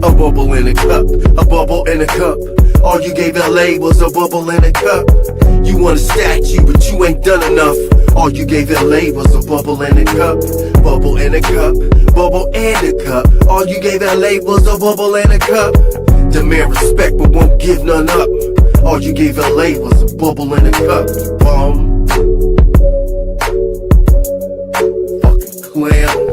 A bubble in a cup, a bubble in a cup. All you gave LA was a bubble in a cup. You want a statue, but you ain't done enough. All you gave LA was a bubble in a cup. Bubble in a cup, bubble in a cup. All you gave LA was a bubble in a cup. Demand respect, but won't give none up. All you gave LA was a bubble in a cup. Bum. Fucking clown.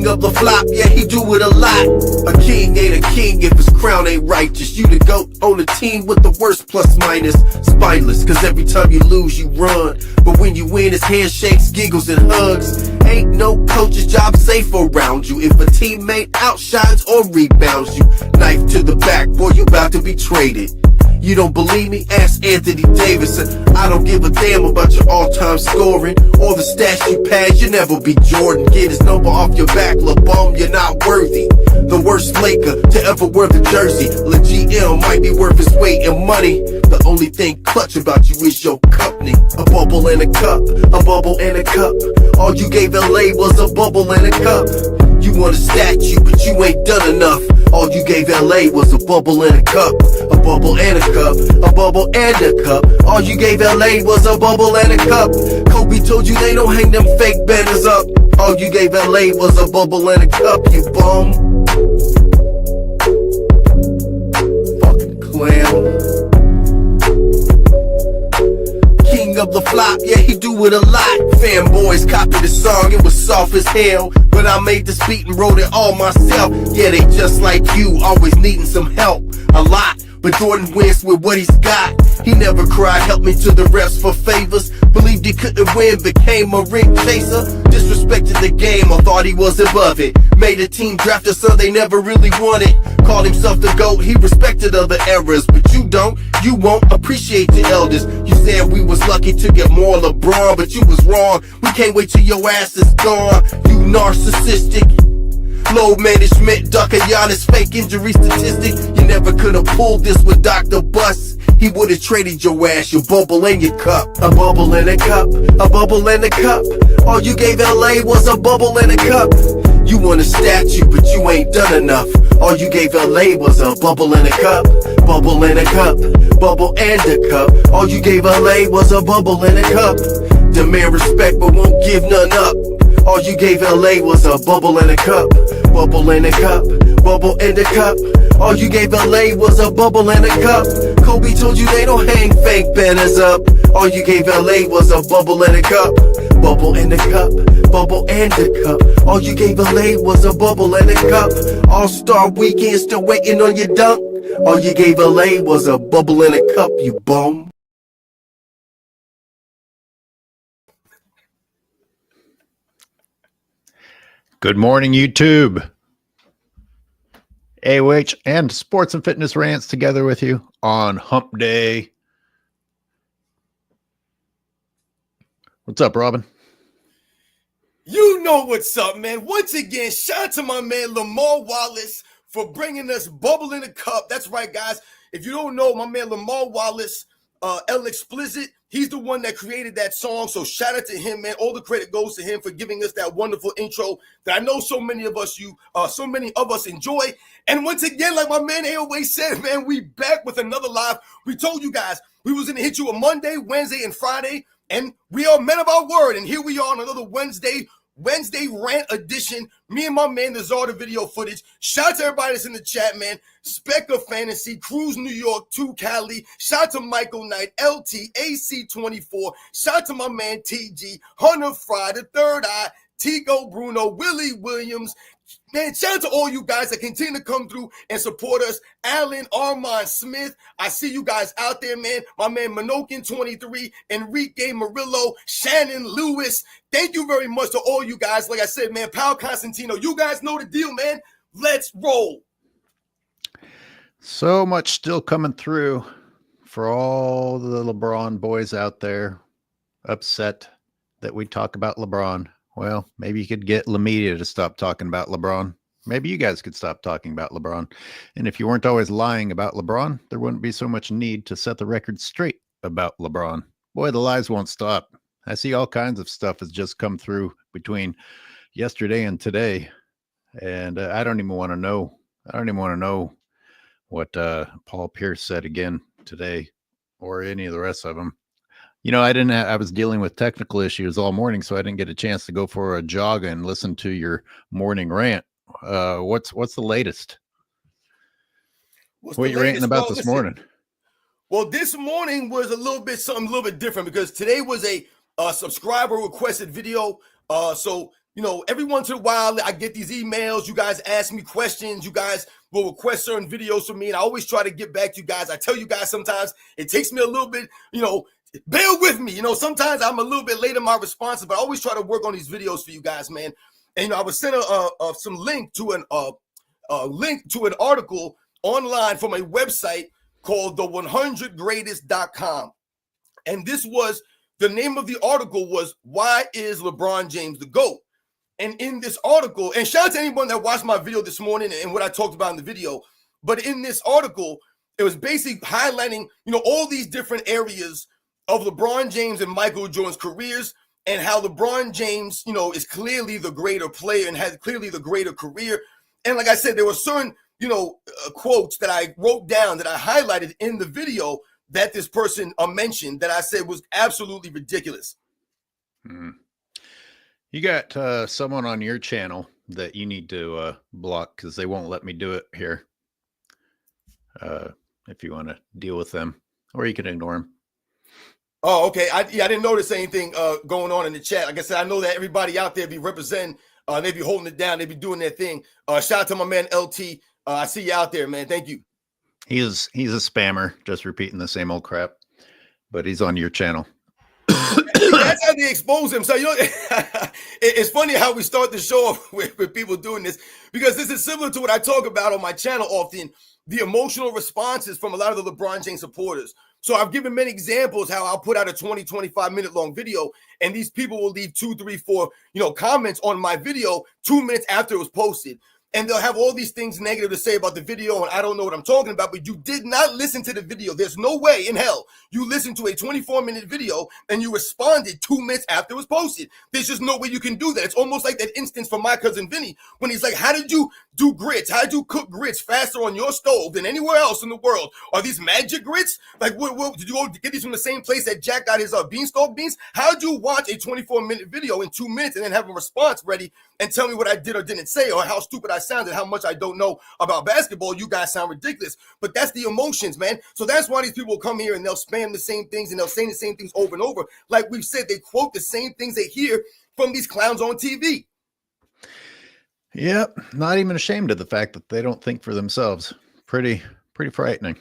Of the flop, yeah, he do it a lot. A king ain't a king if his crown ain't righteous. You the GOAT on a team with the worst plus minus. Spineless, cause every time you lose, you run. But when you win, it's handshakes, giggles, and hugs. Ain't no coach's job safe around you if a teammate outshines or rebounds you. Knife to the back, boy, you about to be traded. You don't believe me? Ask Anthony Davidson. I don't give a damn about your all-time scoring or the stats you pass. You never be Jordan. Get his number off your back, LeBron, you're not worthy. The worst Laker to ever wear the jersey. LeGM might be worth his weight in money. The only thing clutch about you is your company. A bubble in a cup, a bubble in a cup. All you gave LA was a bubble in a cup. You want a statue, but you ain't done enough. All you gave LA was a bubble in a cup. A bubble and a cup, a bubble and a cup. All you gave LA was a bubble and a cup. Kobe told you they don't hang them fake banners up. All you gave LA was a bubble and a cup, you bum. Fucking clown. King of the flop, yeah, he do it a lot. Fanboys copied the song, it was soft as hell. But I made this beat and wrote it all myself. Yeah, they just like you, always needing some help. A lot, but Jordan wins with what he's got. He never cried, helped me to the refs for favors. Believed he couldn't win, became a ring chaser. Disrespected the game, or thought he was above it. Made a team draft a son they never really wanted. Called himself the GOAT, he respected other eras. But you don't, you won't appreciate the elders. You said we was lucky to get more LeBron, but you was wrong. We can't wait till your ass is gone. You narcissistic. Low management, duck a Giannis fake injury statistic. You never could've pulled this with Dr. Bus. He would've traded your ass, your bubble in your cup. A bubble in a cup, a bubble in a cup. All you gave LA was a bubble in a cup. You want a statue, but you ain't done enough. All you gave LA was a bubble in a cup. Bubble in a cup, bubble and a cup. All you gave LA was a bubble in a cup. Demand respect, but won't give none up. All you gave LA was a bubble in a cup. Bubble in a cup, bubble in a cup. All you gave LA was a bubble in a cup. Kobe told you they don't hang fake banners up. All you gave LA was a bubble in a cup. Bubble in a cup, bubble and a cup. All you gave LA was a bubble in a cup. All-Star Weekend still waiting on your dunk. All you gave LA was a bubble in a cup, you bum. Good morning, YouTube. AOH and Sports and Fitness Rants together with you on Hump Day. What's up, Robin? You know what's up, man. Once again, shout out to my man Lamar Wallace for bringing us Bubble in a Cup. That's right, guys. If you don't know, my man Lamar Wallace, L Explicit, he's the one that created that song. So shout out to him, man. All the credit goes to him for giving us that wonderful intro that I know so many of us enjoy. And once again, like my man AOH said, man, we back with another live. We told you guys we was going to hit you on Monday, Wednesday, and Friday. And we are men of our word. And here we are on another Wednesday rant edition. Me and my man, the Zarda video footage. Shout out to everybody that's in the chat, man. Spec of Fantasy, Cruise New York, 2 Cali. Shout out to Michael Knight, LT, AC24. Shout out to my man TG, Hunter Fry, The Third Eye, Tico Bruno, Willie Williams. Man, shout out to all you guys that continue to come through and support us. Alan, Armand Smith, I see you guys out there, man. My man Minokin 23, Enrique Murillo, Shannon Lewis. Thank you very much to all you guys. Like I said, man, Pal Constantino, you guys know the deal, man. Let's roll. So much still coming through for all the LeBron boys out there upset that we talk about LeBron. Well, maybe you could get LaMedia to stop talking about LeBron. Maybe you guys could stop talking about LeBron. And if you weren't always lying about LeBron, there wouldn't be so much need to set the record straight about LeBron. Boy, the lies won't stop. I see all kinds of stuff has just come through between yesterday and today, and I don't even want to know. I don't even want to know what Paul Pierce said again today, or any of the rest of them. I was dealing with technical issues all morning, so I didn't get a chance to go for a jog and listen to your morning rant. What's the latest? What are you ranting about this morning? Well, this morning was something a little bit different, because today was a subscriber requested video. So every once in a while I get these emails. You guys ask me questions. You guys will request certain videos from me, and I always try to get back to you guys. I tell you guys sometimes it takes me a little bit, bear with me. Sometimes I'm a little bit late in my responses, but I always try to work on these videos for you guys, man. And I was sent some link to an article online from a website called the100greatest.com. And this was, the name of the article was, "Why is LeBron James the GOAT?" And in this article, and shout out to anyone that watched my video this morning and what I talked about in the video, but in this article, it was basically highlighting, all these different areas of LeBron James and Michael Jordan's careers, and how LeBron James, is clearly the greater player and has clearly the greater career. And like I said, there were certain, quotes that I wrote down, that I highlighted in the video, that this person mentioned, that I said was absolutely ridiculous. You got someone on your channel that you need to block, because they won't let me do it here. If you want to deal with them, or you can ignore them. Oh, okay. I didn't notice anything going on in the chat. Like I said, I know that everybody out there be representing. They be holding it down. They be doing their thing. Shout out to my man LT. I see you out there, man. Thank you. He's a spammer, just repeating the same old crap, but he's on your channel. That's how they expose him. So it's funny how we start the show off with people doing this, because this is similar to what I talk about on my channel often, the emotional responses from a lot of the LeBron James supporters. So I've given many examples how I'll put out a 20, 25 minute long video, and these people will leave 2, 3, 4, comments on my video 2 minutes after it was posted. And they'll have all these things negative to say about the video, and I don't know what I'm talking about, but you did not listen to the video. There's no way in hell you listened to a 24-minute video and you responded 2 minutes after it was posted. There's just no way you can do that. It's almost like that instance from my cousin Vinny, when he's like, how did you do grits? How did you cook grits faster on your stove than anywhere else in the world? Are these magic grits? Like, what did you go get these from the same place that Jack got his beanstalk beans? How did you watch a 24-minute video in 2 minutes and then have a response ready and tell me what I did or didn't say, or how stupid I sounded, how much I don't know about basketball? You guys sound ridiculous. But that's the emotions, man. So that's why these people come here and they'll spam the same things, and they'll say the same things over and over. Like we've said, they quote the same things they hear from these clowns on TV. Yep. Not even ashamed of the fact that they don't think for themselves. Pretty frightening.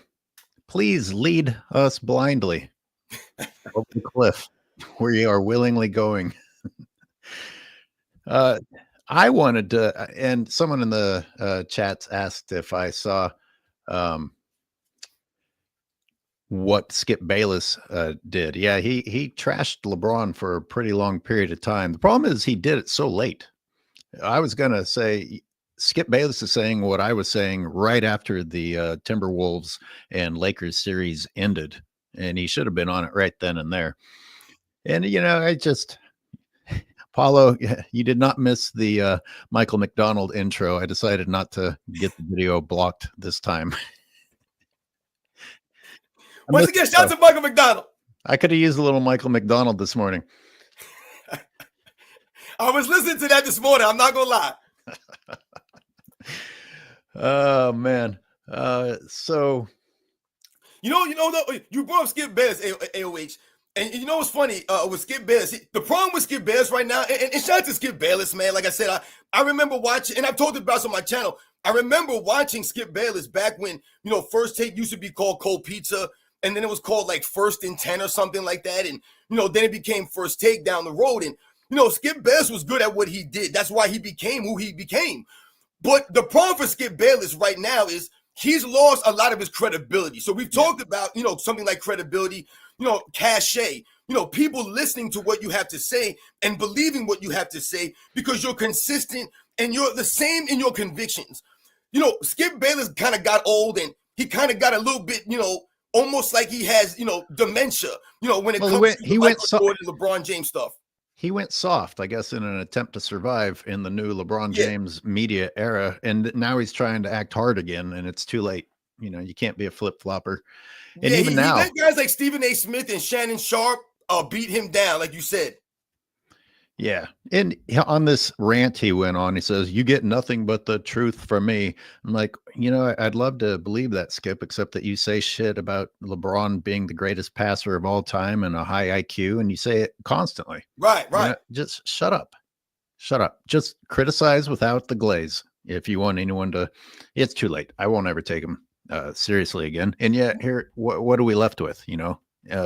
Please lead us blindly over the cliff where you are willingly going. I wanted to, and someone in the chats asked if I saw what Skip Bayless did. Yeah, he trashed LeBron for a pretty long period of time. The problem is he did it so late. I was going to say Skip Bayless is saying what I was saying right after the Timberwolves and Lakers series ended, and he should have been on it right then and there. And, I just... Paulo, you did not miss the Michael McDonald intro. I decided not to get the video blocked this time. Once again, shout out to Michael McDonald. I could have used a little Michael McDonald this morning. I was listening to that this morning. I'm not going to lie. Oh, man. So. You brought up Skip Bayless, AOH. And you know what's funny with Skip Bayless? The problem with Skip Bayless right now, and shout out to Skip Bayless, man. Like I said, I remember watching, and I've talked about this on my channel. I remember watching Skip Bayless back when, First Take used to be called Cold Pizza, and then it was called like First and 10 or something like that. And, then it became First Take down the road. And, Skip Bayless was good at what he did. That's why he became who he became. But the problem for Skip Bayless right now is he's lost a lot of his credibility. So we've talked about, something like credibility, cachet, people listening to what you have to say and believing what you have to say because you're consistent and you're the same in your convictions. Skip Bayless kind of got old and he kind of got a little bit, almost like he has, dementia, when it comes to Michael Jordan and LeBron James stuff. he went soft, I guess, in an attempt to survive in the new LeBron Yeah. James media era. And now he's trying to act hard again, and it's too late. You know, you can't be a flip flopper. And Yeah, even he now, let guys like Stephen A. Smith and Shannon Sharp beat him down, like you said. yeah. And on this rant he went on, he says, "You get nothing but the truth from me." I'm like, you know, I'd love to believe that, Skip, except that you say shit about LeBron being the greatest passer of all time and a high IQ, and you say it constantly. Right, You right. know, just shut up. Shut up. Just criticize without the glaze. If you want anyone to, it's too late. I won't ever take him seriously again. And yet, here, what are we left with? You know,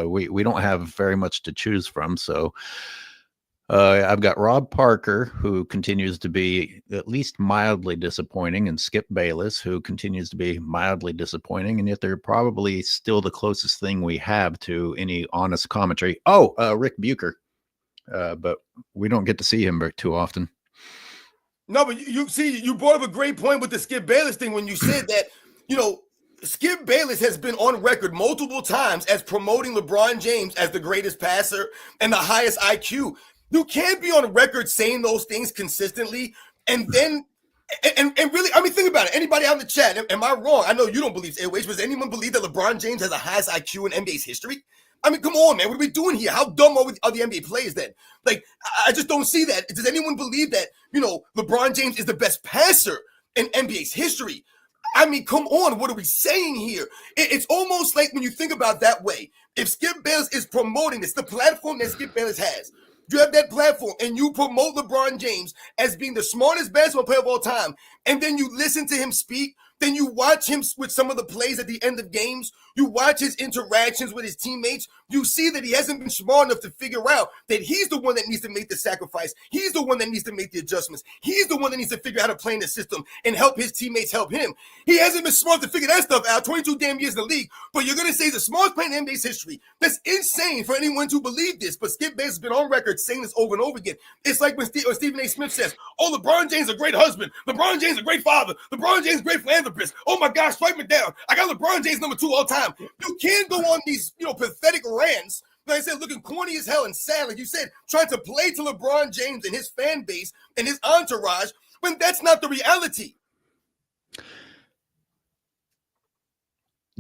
we don't have very much to choose from. So I've got Rob Parker, who continues to be at least mildly disappointing, and Skip Bayless, who continues to be mildly disappointing. And yet, they're probably still the closest thing we have to any honest commentary. Oh, Rick Bucher. But we don't get to see him too often. No, but you see, you brought up a great point with the Skip Bayless thing when you said that, you know, Skip Bayless has been on record multiple times as promoting LeBron James as the greatest passer and the highest IQ. You can't be on record saying those things consistently and then and really, I mean, think about it. Anybody out in the chat, am I wrong? I know you don't believe AOH, but does anyone believe that LeBron James has the highest IQ in NBA's history? I mean, come on, man. What are we doing here? How dumb are the NBA players then? Like, I just don't see that. Does anyone believe that, you know, LeBron James is the best passer in NBA's history? I mean, come on. What are we saying here? It's almost like when you think about it that way, if Skip Bayless is promoting this, the platform that Skip Bayless has, you have that platform and you promote LeBron James as being the smartest basketball player of all time, and then you listen to him speak, then you watch him with some of the plays at the end of games, you watch his interactions with his teammates, you see that he hasn't been smart enough to figure out that he's the one that needs to make the sacrifice. He's the one that needs to make the adjustments. He's the one that needs to figure out how to play in the system and help his teammates help him. He hasn't been smart to figure that stuff out, 22 damn years in the league, but you're going to say he's the smartest player in NBA's history. That's insane for anyone to believe this, but Skip Bayless has been on record saying this over and over again. It's like when Stephen A. Smith says, oh, LeBron James is a great husband. LeBron James is a great father. LeBron James is a great philanthropist. Oh my gosh, strike me down. I got LeBron James number 2 all time. You can't go on these, you know, pathetic rants, like I said, looking corny as hell and sad, like you said, trying to play to LeBron James and his fan base and his entourage when that's not the reality.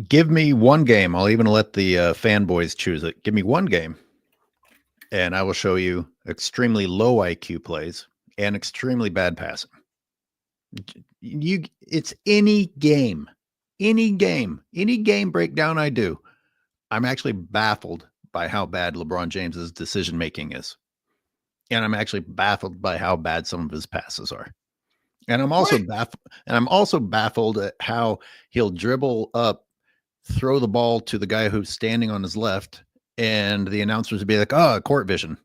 Give me one game. I'll even let the fanboys choose it. Give me one game, and I will show you extremely low IQ plays and extremely bad passing. It's any game breakdown I do. I'm actually baffled by how bad LeBron James's decision making is, and I'm actually baffled by how bad some of his passes are. And I'm also baffled at how he'll dribble up, throw the ball to the guy who's standing on his left, and the announcers would be like, "Oh, court vision."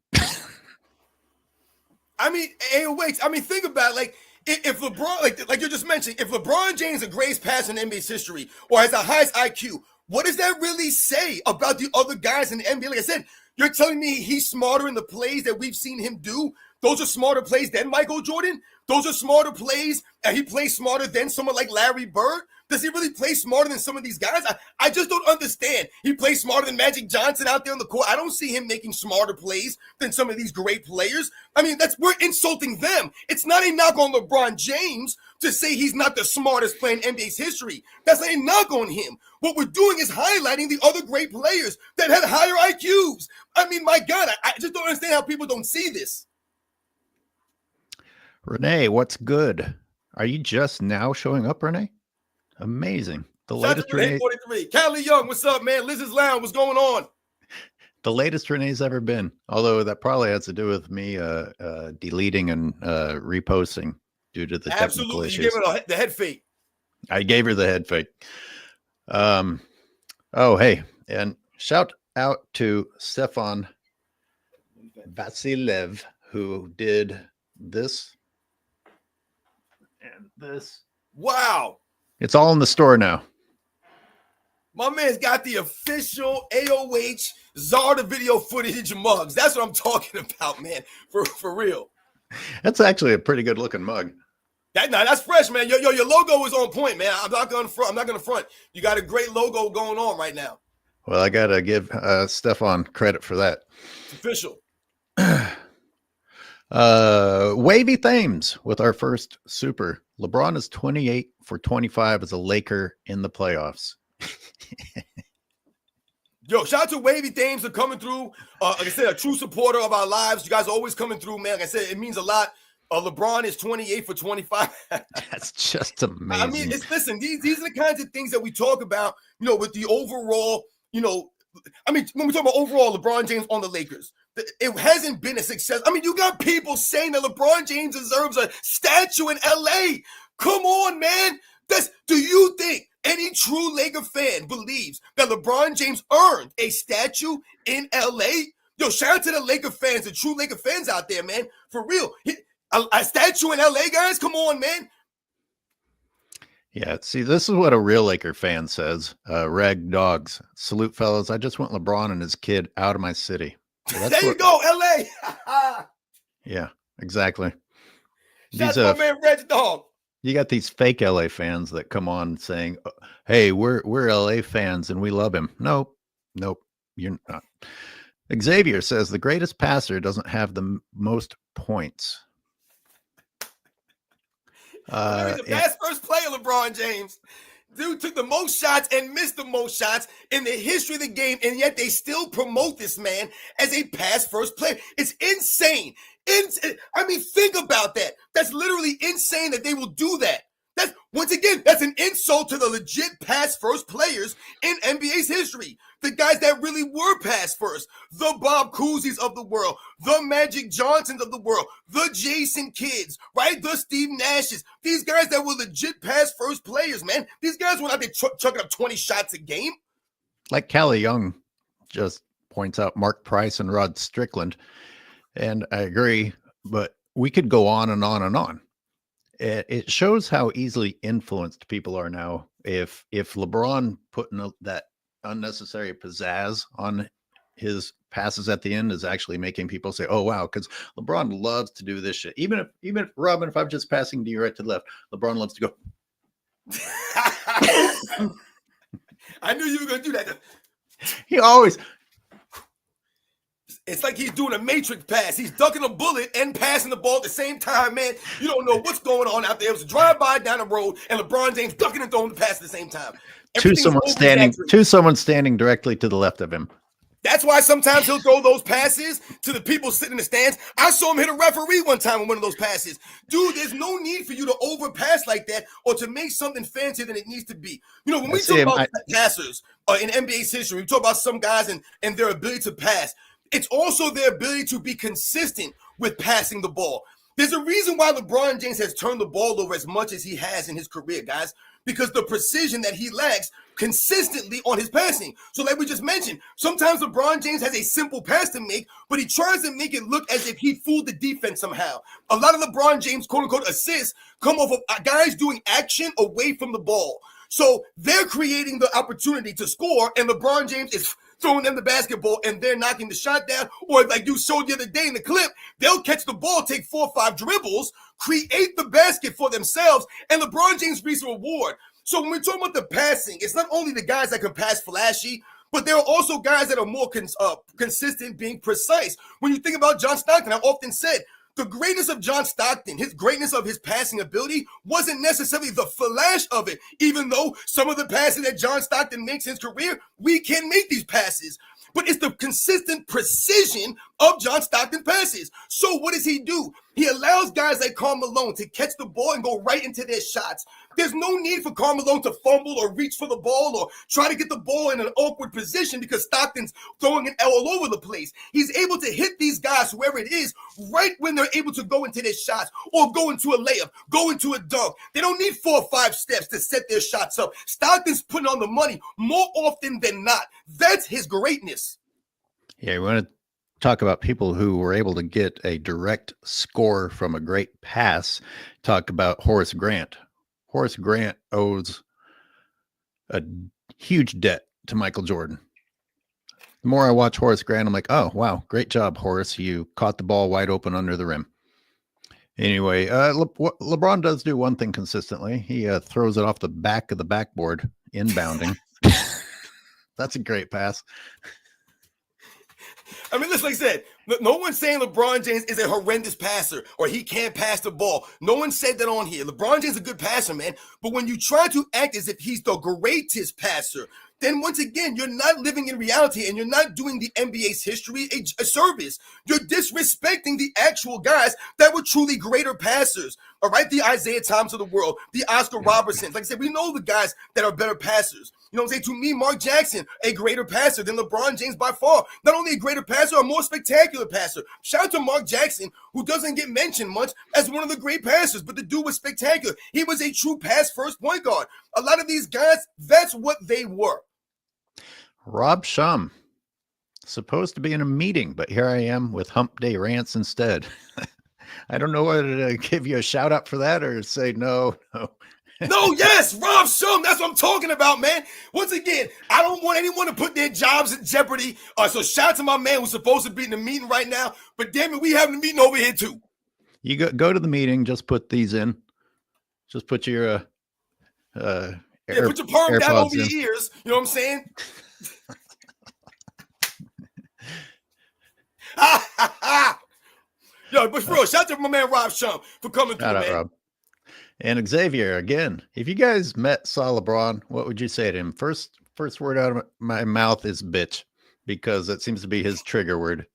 I mean, AOH, I mean, think about it, like, if LeBron, like you just mentioned, if LeBron James is the greatest passer in NBA's history or has the highest IQ, what does that really say about the other guys in the NBA? Like I said, you're telling me he's smarter in the plays that we've seen him do? Those are smarter plays than Michael Jordan? Those are smarter plays, and he plays smarter than someone like Larry Bird? Does he really play smarter than some of these guys? I just don't understand. He plays smarter than Magic Johnson out there on the court. I don't see him making smarter plays than some of these great players. I mean, we're insulting them. It's not a knock on LeBron James to say he's not the smartest player in NBA's history. That's not a knock on him. What we're doing is highlighting the other great players that had higher IQs. I mean, my God, I just don't understand how people don't see this. Renee, what's good? Are you just now showing up, Renee? Amazing. The latest Renee. 43. Callie Young, what's up, man? Liz's Lounge, what's going on? The latest Renee's ever been. Although that probably has to do with me deleting and reposting due to the technical issues. You gave her the head fake. I gave her the head fake. Oh, hey, and shout out to Stefan Vasilev, who did this and this. Wow. It's all in the store now. My man's got the official AOH Zarda video footage mugs. That's what I'm talking about, man. For real. That's actually a pretty good looking mug. That's fresh, man. Your logo is on point, man. I'm not gonna front. You got a great logo going on right now. Well, I gotta give Stefan credit for that. It's official. Wavy Thames with our first super. LeBron is 28 for 25 as a Laker in the playoffs. Yo, shout out to Wavy Thames for coming through. Like I said, a true supporter of our lives. You guys are always coming through, man. Like I said, it means a lot. LeBron is 28 for 25. That's just amazing. I mean, listen, these are the kinds of things that we talk about, with the overall, I mean, when we talk about overall LeBron James on the Lakers, it hasn't been a success. I mean, you got people saying that LeBron James deserves a statue in LA. Come on, man. Do you think any true Laker fan believes that LeBron James earned a statue in LA? Yo, shout out to the Laker fans, the true Laker fans out there, man. For real. A statue in LA, guys? Come on, man. Yeah, see, this is what a real Laker fan says. Reg Dogs. Salute, fellas. I just want LeBron and his kid out of my city. So there you go, LA. Yeah, exactly. Shout out to my man Reg Dog. You got these fake LA fans that come on saying, hey, we're LA fans and we love him. Nope, you're not. Xavier says the greatest passer doesn't have the most points. He's the best first player, LeBron James. Dude took the most shots and missed the most shots in the history of the game, and yet they still promote this man as a pass first player. It's insane. I mean, think about that. That's literally insane that they will do that. That's an insult to the legit pass first players in NBA's history. The guys that really were pass first. The Bob Cousy's of the world. The Magic Johnsons of the world. The Jason Kidds, right? The Steve Nashes. These guys that were legit pass first players, man. These guys went out there chucking up 20 shots a game. Like Callie Young just points out, Mark Price and Rod Strickland. And I agree, but we could go on and on and on. It shows how easily influenced people are now. If LeBron putting that unnecessary pizzazz on his passes at the end is actually making people say, "Oh wow," because LeBron loves to do this shit. Even if Robin, if I'm just passing to you right to the left, LeBron loves to go. I knew you were gonna do that. He always. It's like he's doing a matrix pass. He's ducking a bullet and passing the ball at the same time, man. You don't know what's going on out there. It was a drive-by down the road, and LeBron James ducking and throwing the pass at the same time. To someone standing directly to the left of him. That's why sometimes he'll throw those passes to the people sitting in the stands. I saw him hit a referee one time on one of those passes. Dude, there's no need for you to overpass like that or to make something fancier than it needs to be. When we talk about passers in NBA's history, we talk about some guys and their ability to pass. It's also their ability to be consistent with passing the ball. There's a reason why LeBron James has turned the ball over as much as he has in his career, guys, because the precision that he lacks consistently on his passing. So like we just mentioned, sometimes LeBron James has a simple pass to make, but he tries to make it look as if he fooled the defense somehow. A lot of LeBron James quote-unquote assists come off of guys doing action away from the ball. So they're creating the opportunity to score, and LeBron James is throwing them the basketball and they're knocking the shot down. Or like you showed the other day in the clip, they'll catch the ball, take 4 or 5 dribbles, create the basket for themselves, and LeBron James receives a reward. So when we're talking about the passing, it's not only the guys that can pass flashy, but there are also guys that are more consistent, being precise. When you think about John Stockton, I've often said, the greatness of John Stockton, his greatness of his passing ability wasn't necessarily the flash of it, even though some of the passes that John Stockton makes in his career, we can make these passes. But it's the consistent precision of John Stockton passes. So what does he do? He allows guys like Karl Malone to catch the ball and go right into their shots. There's no need for Karl Malone to fumble or reach for the ball or try to get the ball in an awkward position because Stockton's throwing it all over the place. He's able to hit these guys, whoever it is, right when they're able to go into their shots or go into a layup, go into a dunk. They don't need 4 or 5 steps to set their shots up. Stockton's putting on the money more often than not. That's his greatness. Yeah, we want to talk about people who were able to get a direct score from a great pass. Talk about Horace Grant. Horace Grant owes a huge debt to Michael Jordan. The more I watch Horace Grant, I'm like, oh, wow, great job, Horace. You caught the ball wide open under the rim. Anyway, LeBron does do one thing consistently. He throws it off the back of the backboard, inbounding. That's a great pass. I mean, listen, like I said, no one's saying LeBron James is a horrendous passer or he can't pass the ball. No one said that on here. LeBron James is a good passer, man. But when you try to act as if he's the greatest passer, then once again, you're not living in reality and you're not doing the NBA's history a service. You're disrespecting the actual guys that were truly greater passers. All right, the Isaiah Thomas of the world, the Oscar Robertsons. Like I said, we know the guys that are better passers. You know what I'm saying? To me, Mark Jackson, a greater passer than LeBron James by far. Not only a greater passer, a more spectacular passer. Shout out to Mark Jackson, who doesn't get mentioned much as one of the great passers, but the dude was spectacular. He was a true pass-first point guard. A lot of these guys, that's what they were. Rob Shum, supposed to be in a meeting, but here I am with Hump Day Rants instead. I don't know whether to give you a shout out for that or say no. No, yes, Rob Shum. That's what I'm talking about, man. Once again, I don't want anyone to put their jobs in jeopardy. So shout out to my man who's supposed to be in the meeting right now. But damn it, we having a meeting over here too. You go to the meeting. Just put these in. Just put your put your perm down over your ears. You know what I'm saying? Yo, but for real, shout out to my man Rob Shum for coming through, man. Rob. And Xavier, again, if you guys saw LeBron, what would you say to him? First word out of my mouth is bitch, because that seems to be his trigger word.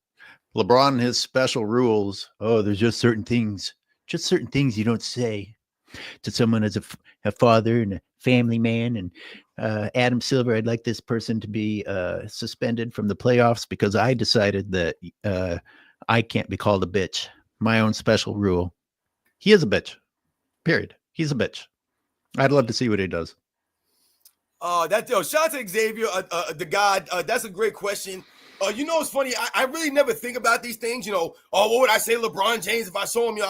LeBron, his special rules. Oh, there's just certain things you don't say to someone as a father and a family man. And Adam Silver, I'd like this person to be suspended from the playoffs because I decided that I can't be called a bitch. My own special rule. He is a bitch. Period. He's a bitch. I'd love to see what he does. Shout out to Xavier, the God. That's a great question. You know, it's funny. I really never think about these things. You know, what would I say, LeBron James? If I saw him,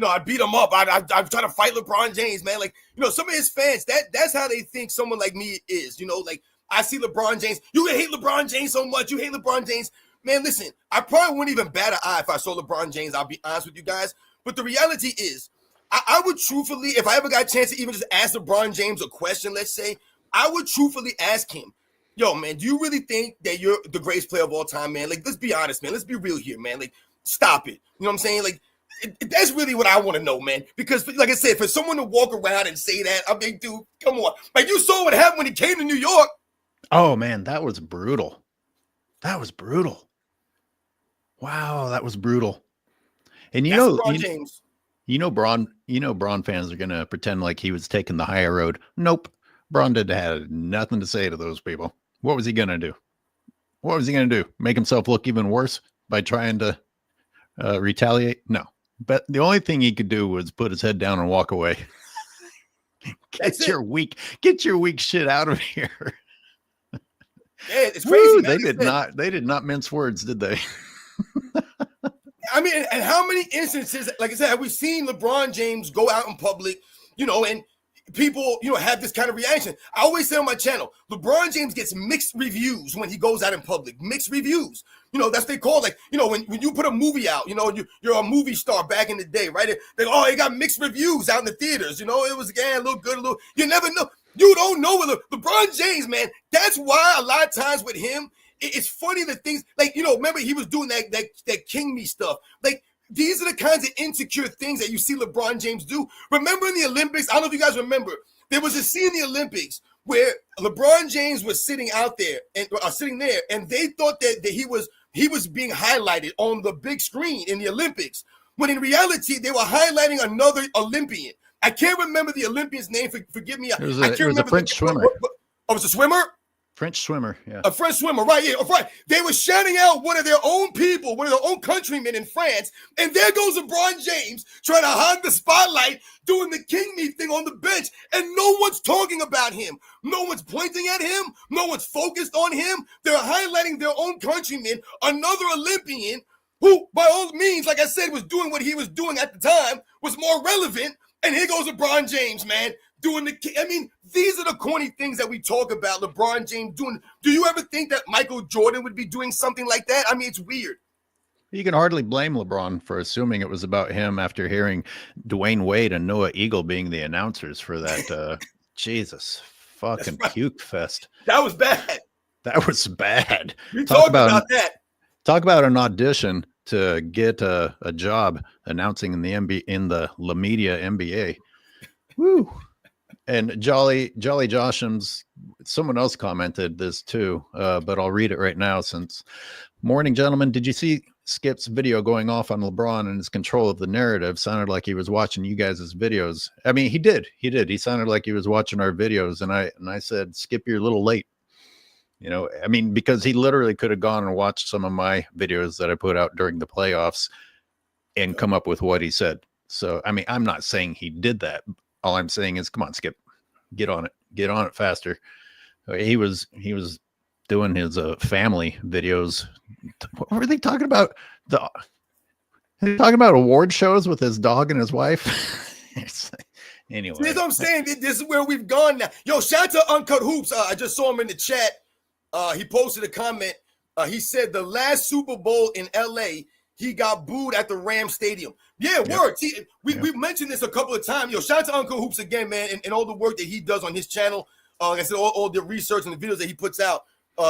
I'd beat him up. I'd try to fight LeBron James, man. Like, some of his fans, that's how they think someone like me is. Like I see LeBron James. You hate LeBron James so much. You hate LeBron James. Man, listen, I probably wouldn't even bat an eye if I saw LeBron James. I'll be honest with you guys. But the reality is, I would truthfully, if I ever got a chance to even just ask LeBron James a question, let's say, I would truthfully ask him, yo, man, do you really think that you're the greatest player of all time, man? Like, let's be honest, man. Let's be real here, man. Like, stop it. You know what I'm saying? Like, that's really what I want to know, man. Because, like I said, for someone to walk around and say that, I mean, dude, come on. Like, you saw what happened when he came to New York. Oh, man, that was brutal. That was brutal. Wow, that was brutal. And James. Braun fans are gonna pretend like he was taking the higher road. Nope. Braun had nothing to say to those people. What was he gonna do? Make himself look even worse by trying to retaliate? No. But the only thing he could do was put his head down and walk away. Get your weak shit out of here. Yeah, it's crazy. They did not mince words, did they? I mean, and how many instances, like I said, have we seen LeBron James go out in public, and people, have this kind of reaction? I always say on my channel, LeBron James gets mixed reviews when he goes out in public. Mixed reviews. That's what they call, like, when you put a movie out, you're a movie star back in the day, right? He got mixed reviews out in the theaters. It was, a little good, you never know. You don't know what LeBron James, man. That's why a lot of times with him, it's funny the things, like, remember he was doing that King Me stuff. Like, these are the kinds of insecure things that you see LeBron James do. Remember in the Olympics, I don't know if you guys remember, there was a scene in the Olympics where LeBron James was sitting out there and they thought that he was being highlighted on the big screen in the Olympics, when in reality they were highlighting another Olympian. I can't remember the Olympian's name. Forgive me. It was a French swimmer. Oh, it was a swimmer? French swimmer, yeah. A French swimmer, right, yeah, right. They were shouting out one of their own people, one of their own countrymen in France, and there goes LeBron James trying to hog the spotlight, doing the King Me thing on the bench, and no one's talking about him. No one's pointing at him. No one's focused on him. They're highlighting their own countryman, another Olympian, who, by all means, like I said, was doing what he was doing at the time, was more relevant, and here goes LeBron James, man. These are the corny things that we talk about LeBron James doing. Do you ever think that Michael Jordan would be doing something like that? I mean, it's weird. You can hardly blame LeBron for assuming it was about him after hearing Dwayne Wade and Noah Eagle being the announcers for that. Jesus fucking puke fest. That was bad. That was bad. We talked about that. Talk about an audition to get a job announcing in the in the La Media NBA. Woo! And Jolly Josham's, someone else commented this too, but I'll read it right now since. Morning, gentlemen. Did you see Skip's video going off on LeBron and his control of the narrative? Sounded like he was watching you guys' videos. I mean, he did. He sounded like he was watching our videos. And I said, Skip, you're a little late. You know, I mean, because he literally could have gone and watched some of my videos that I put out during the playoffs and come up with what he said. So, I mean, I'm not saying he did that. All I'm saying is, come on, Skip, get on it faster. He was doing his family videos. What were they talking about? They're talking about award shows with his dog and his wife. Anyway, that's what I'm saying. This is where we've gone now. Yo, shout out to Uncut Hoops. I just saw him in the chat. He posted a comment. He said the last Super Bowl in LA, he got booed at the Rams Stadium. Yeah, word. See, we've mentioned this a couple of times. Yo, shout out to Uncle Hoops again, man, and all the work that he does on his channel. Like I said, all the research and the videos that he puts out.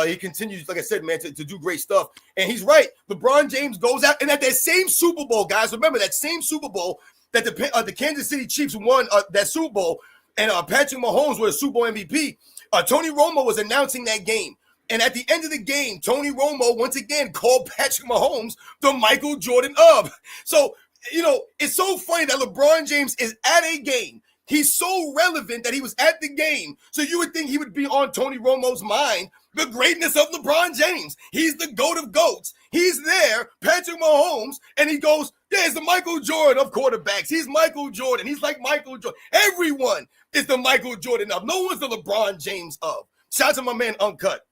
He continues, like I said, man, to do great stuff. And he's right. LeBron James goes out, and at that same Super Bowl, guys, remember that same Super Bowl that the Kansas City Chiefs won that Super Bowl, and Patrick Mahomes was a Super Bowl MVP. Tony Romo was announcing that game. And at the end of the game, Tony Romo once again called Patrick Mahomes the Michael Jordan of. So, you know, it's so funny that LeBron James is at a game. He's so relevant that he was at the game. So you would think he would be on Tony Romo's mind, the greatness of LeBron James. He's the GOAT of GOATs. He's there, Patrick Mahomes, and he goes, yeah, it's the Michael Jordan of quarterbacks. He's Michael Jordan. He's like Michael Jordan. Everyone is the Michael Jordan of. No one's the LeBron James of. Shout out to my man Uncut.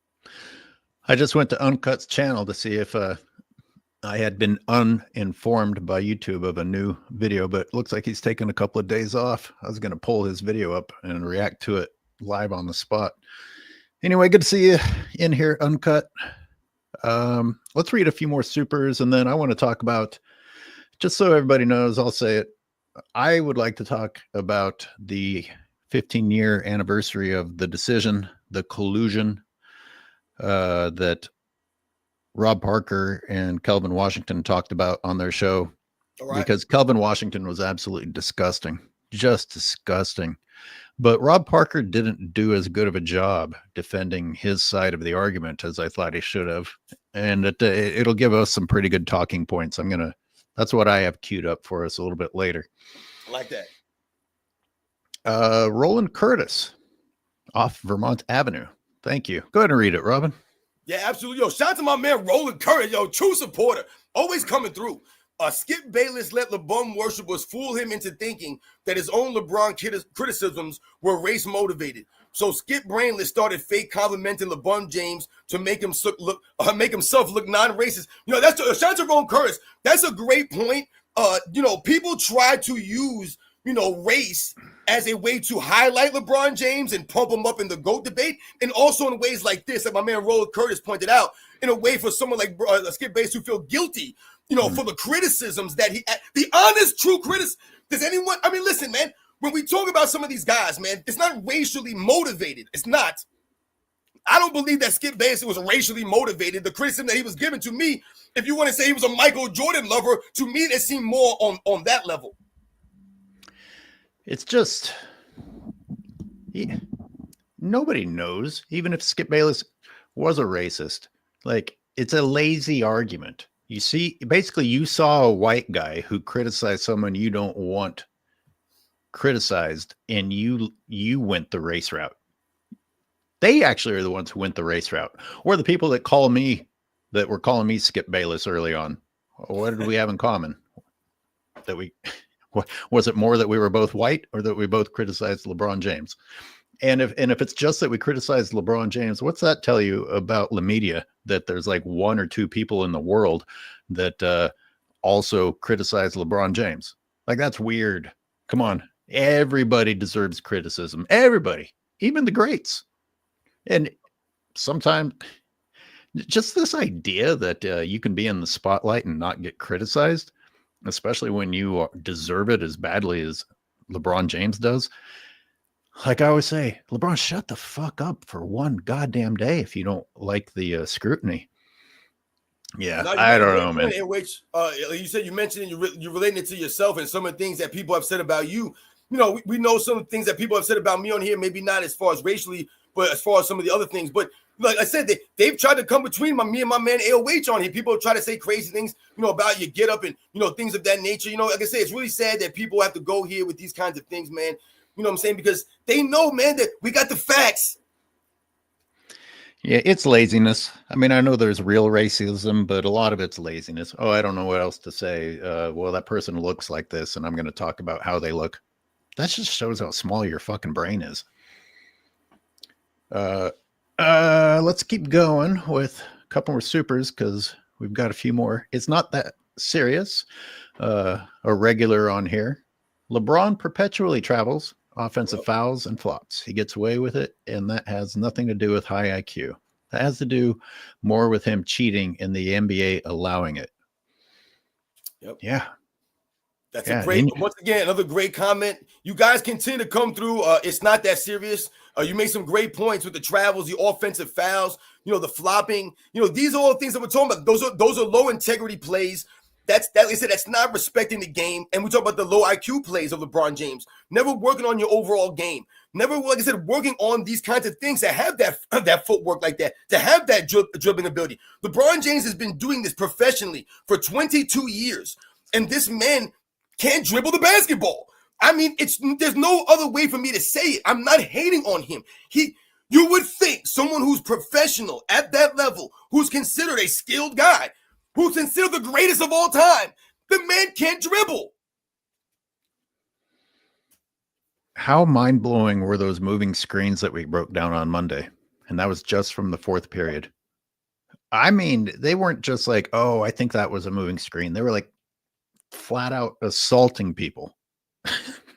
I just went to Uncut's channel to see if I had been uninformed by YouTube of a new video, but it looks like he's taken a couple of days off. I was going to pull his video up and react to it live on the spot. Anyway, good to see you in here, Uncut. Let's read a few more supers, and then I want to talk about, just so everybody knows, I'll say it, I would like to talk about the 15-year anniversary of the decision, the collusion that Rob Parker and Kelvin Washington talked about on their show. Because Kelvin Washington was absolutely disgusting, just disgusting. But Rob Parker didn't do as good of a job defending his side of the argument as I thought he should have. And it'll give us some pretty good talking points. That's what I have queued up for us a little bit later. I like that. Roland Curtis off Vermont Avenue. Thank you. Go ahead and read it, Robin. Yeah, absolutely. Yo, shout out to my man Roland Curtis. Yo, true supporter. Always coming through. Skip Bayless let LeBron worshippers fool him into thinking that his own LeBron criticisms were race motivated. So Skip Brainless started fake complimenting LeBron James to make himself look non-racist. You know, that's shout out to Roland Curtis. That's a great point. You know, people try to use, you know, race as a way to highlight LeBron James and pump him up in the GOAT debate, and also in ways like this, like my man Roland Curtis pointed out, in a way for someone like Skip Bayless to feel guilty, you know, for the criticisms that the honest, true criticism. Does anyone, I mean, listen, man, when we talk about some of these guys, man, it's not racially motivated. It's not. I don't believe that Skip Bayless was racially motivated. The criticism that he was given, to me, if you want to say he was a Michael Jordan lover, to me, it seemed more on that level. It's just, nobody knows, even if Skip Bayless was a racist. Like, it's a lazy argument. You see, basically, you saw a white guy who criticized someone you don't want criticized, and you went the race route. They actually are the ones who went the race route, or the people that were calling me Skip Bayless early on. What did we have in common? Was it more that we were both white, or that we both criticized LeBron James? And if it's just that we criticized LeBron James, what's that tell you about La Media? That there's like one or two people in the world that also criticize LeBron James. Like, that's weird. Come on. Everybody deserves criticism. Everybody, even the greats. And sometimes just this idea that you can be in the spotlight and not get criticized, especially when you deserve it as badly as LeBron James does. Like I always say, LeBron, shut the fuck up for one goddamn day if you don't like the scrutiny. Yeah, Now, you I made a don't great know, man. point, which you said you mentioned you're relating it to yourself and some of the things that people have said about you. You know, we know some of the things that people have said about me on here, maybe not as far as racially, but as far as some of the other things. But like I said, they've tried to come between me and my man AOH on here. People try to say crazy things, about your get up and, things of that nature. Like I said, it's really sad that people have to go here with these kinds of things, man. You know what I'm saying? Because they know, man, that we got the facts. Yeah, it's laziness. I mean, I know there's real racism, but a lot of it's laziness. Oh, I don't know what else to say. Well, that person looks like this, and I'm going to talk about how they look. That just shows how small your fucking brain is. Let's keep going with a couple more supers because we've got a few more. It's not that serious. A regular on here. LeBron perpetually travels offensive fouls and flops. He gets away with it, and that has nothing to do with high IQ. That has to do more with him cheating and the NBA allowing it. Yep. Yeah. That's a great, once again, another great comment. You guys continue to come through. It's not that serious. You made some great points with the travels, the offensive fouls, the flopping. These are all things that we're talking about. Those are low integrity plays. Like I said, that's not respecting the game. And we talk about the low IQ plays of LeBron James. Never working on your overall game. Never, like I said, working on these kinds of things that have that footwork like that, to have that dribbling ability. LeBron James has been doing this professionally for 22 years. And this man can't dribble the basketball. I mean, there's no other way for me to say it. I'm not hating on him. You would think someone who's professional at that level, who's considered a skilled guy, who's considered the greatest of all time, the man can't dribble. How mind-blowing were those moving screens that we broke down on Monday? And that was just from the fourth period. I mean, they weren't just like, oh, I think that was a moving screen. They were like flat out assaulting people.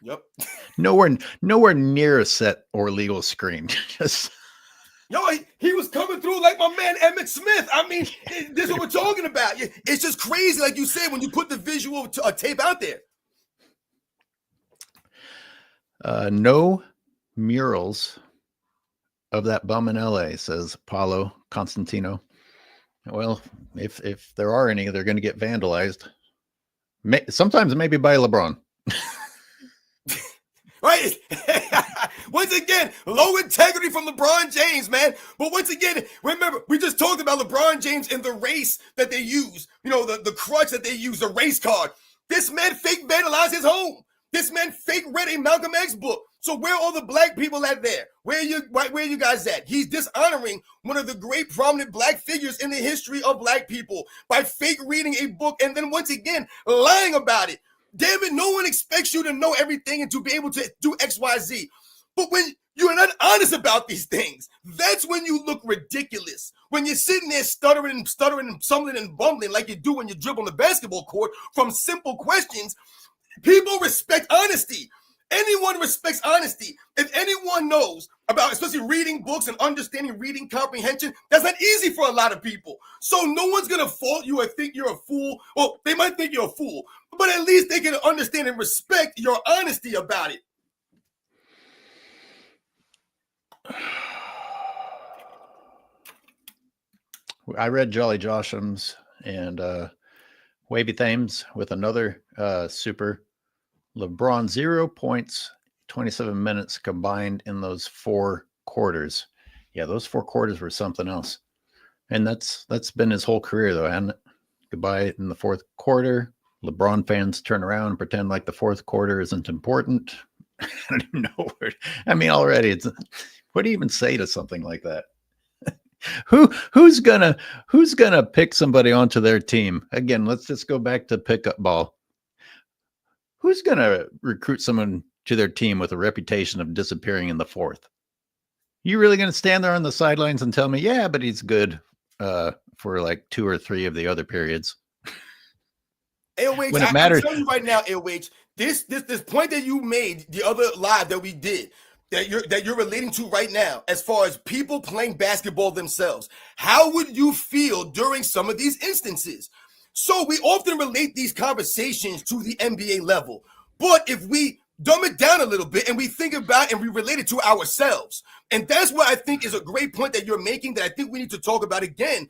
Yep. nowhere near a set or legal screen. Just he was coming through like my man Emmitt Smith. I mean, this is what we're talking about. It's just crazy, like you said, when you put the visual tape out there. No murals of that bum in LA, says Paulo Constantino. Well, if there are any, they're going to get vandalized. Sometimes maybe by LeBron. Right? Once again, low integrity from LeBron James, man. But once again, remember, we just talked about LeBron James in the race that they use, the crutch that they use, the race card. This man fake vandalized his home. This man fake read a Malcolm X book. So where are all the black people at there? Where are you guys at? He's dishonoring one of the great prominent black figures in the history of black people by fake reading a book and then once again lying about it. Damn it, no one expects you to know everything and to be able to do X, Y, Z. But when you're not honest about these things, that's when you look ridiculous. When you're sitting there stuttering and stumbling and bumbling like you do when you dribble on the basketball court from simple questions. People respect honesty. Anyone respects honesty. If anyone knows about, especially reading books and understanding reading comprehension, that's not easy for a lot of people. So no one's going to fault you or think you're a fool. Well, they might think you're a fool, but at least they can understand and respect your honesty about it. I read Jolly Josham's and Wavy Thames with another super. LeBron 0 points, 27 minutes combined in those 4 quarters. Yeah, those 4 quarters were something else. And that's been his whole career, though, hasn't it? Goodbye in the fourth quarter. LeBron fans turn around and pretend like the fourth quarter isn't important. I don't even know where. I mean, already what do you even say to something like that? Who's gonna pick somebody onto their team? Again, let's just go back to pickup ball. Who's going to recruit someone to their team with a reputation of disappearing in the fourth? You really going to stand there on the sidelines and tell me, yeah, but he's good for like 2 or 3 of the other periods? AOH, when it matters. I'm telling you right now, AOH, this point that you made the other live that we did, that you're relating to right now, as far as people playing basketball themselves, how would you feel during some of these instances? So we often relate these conversations to the NBA level. But if we dumb it down a little bit and we think about and we relate it to ourselves, and that's what I think is a great point that you're making that I think we need to talk about again.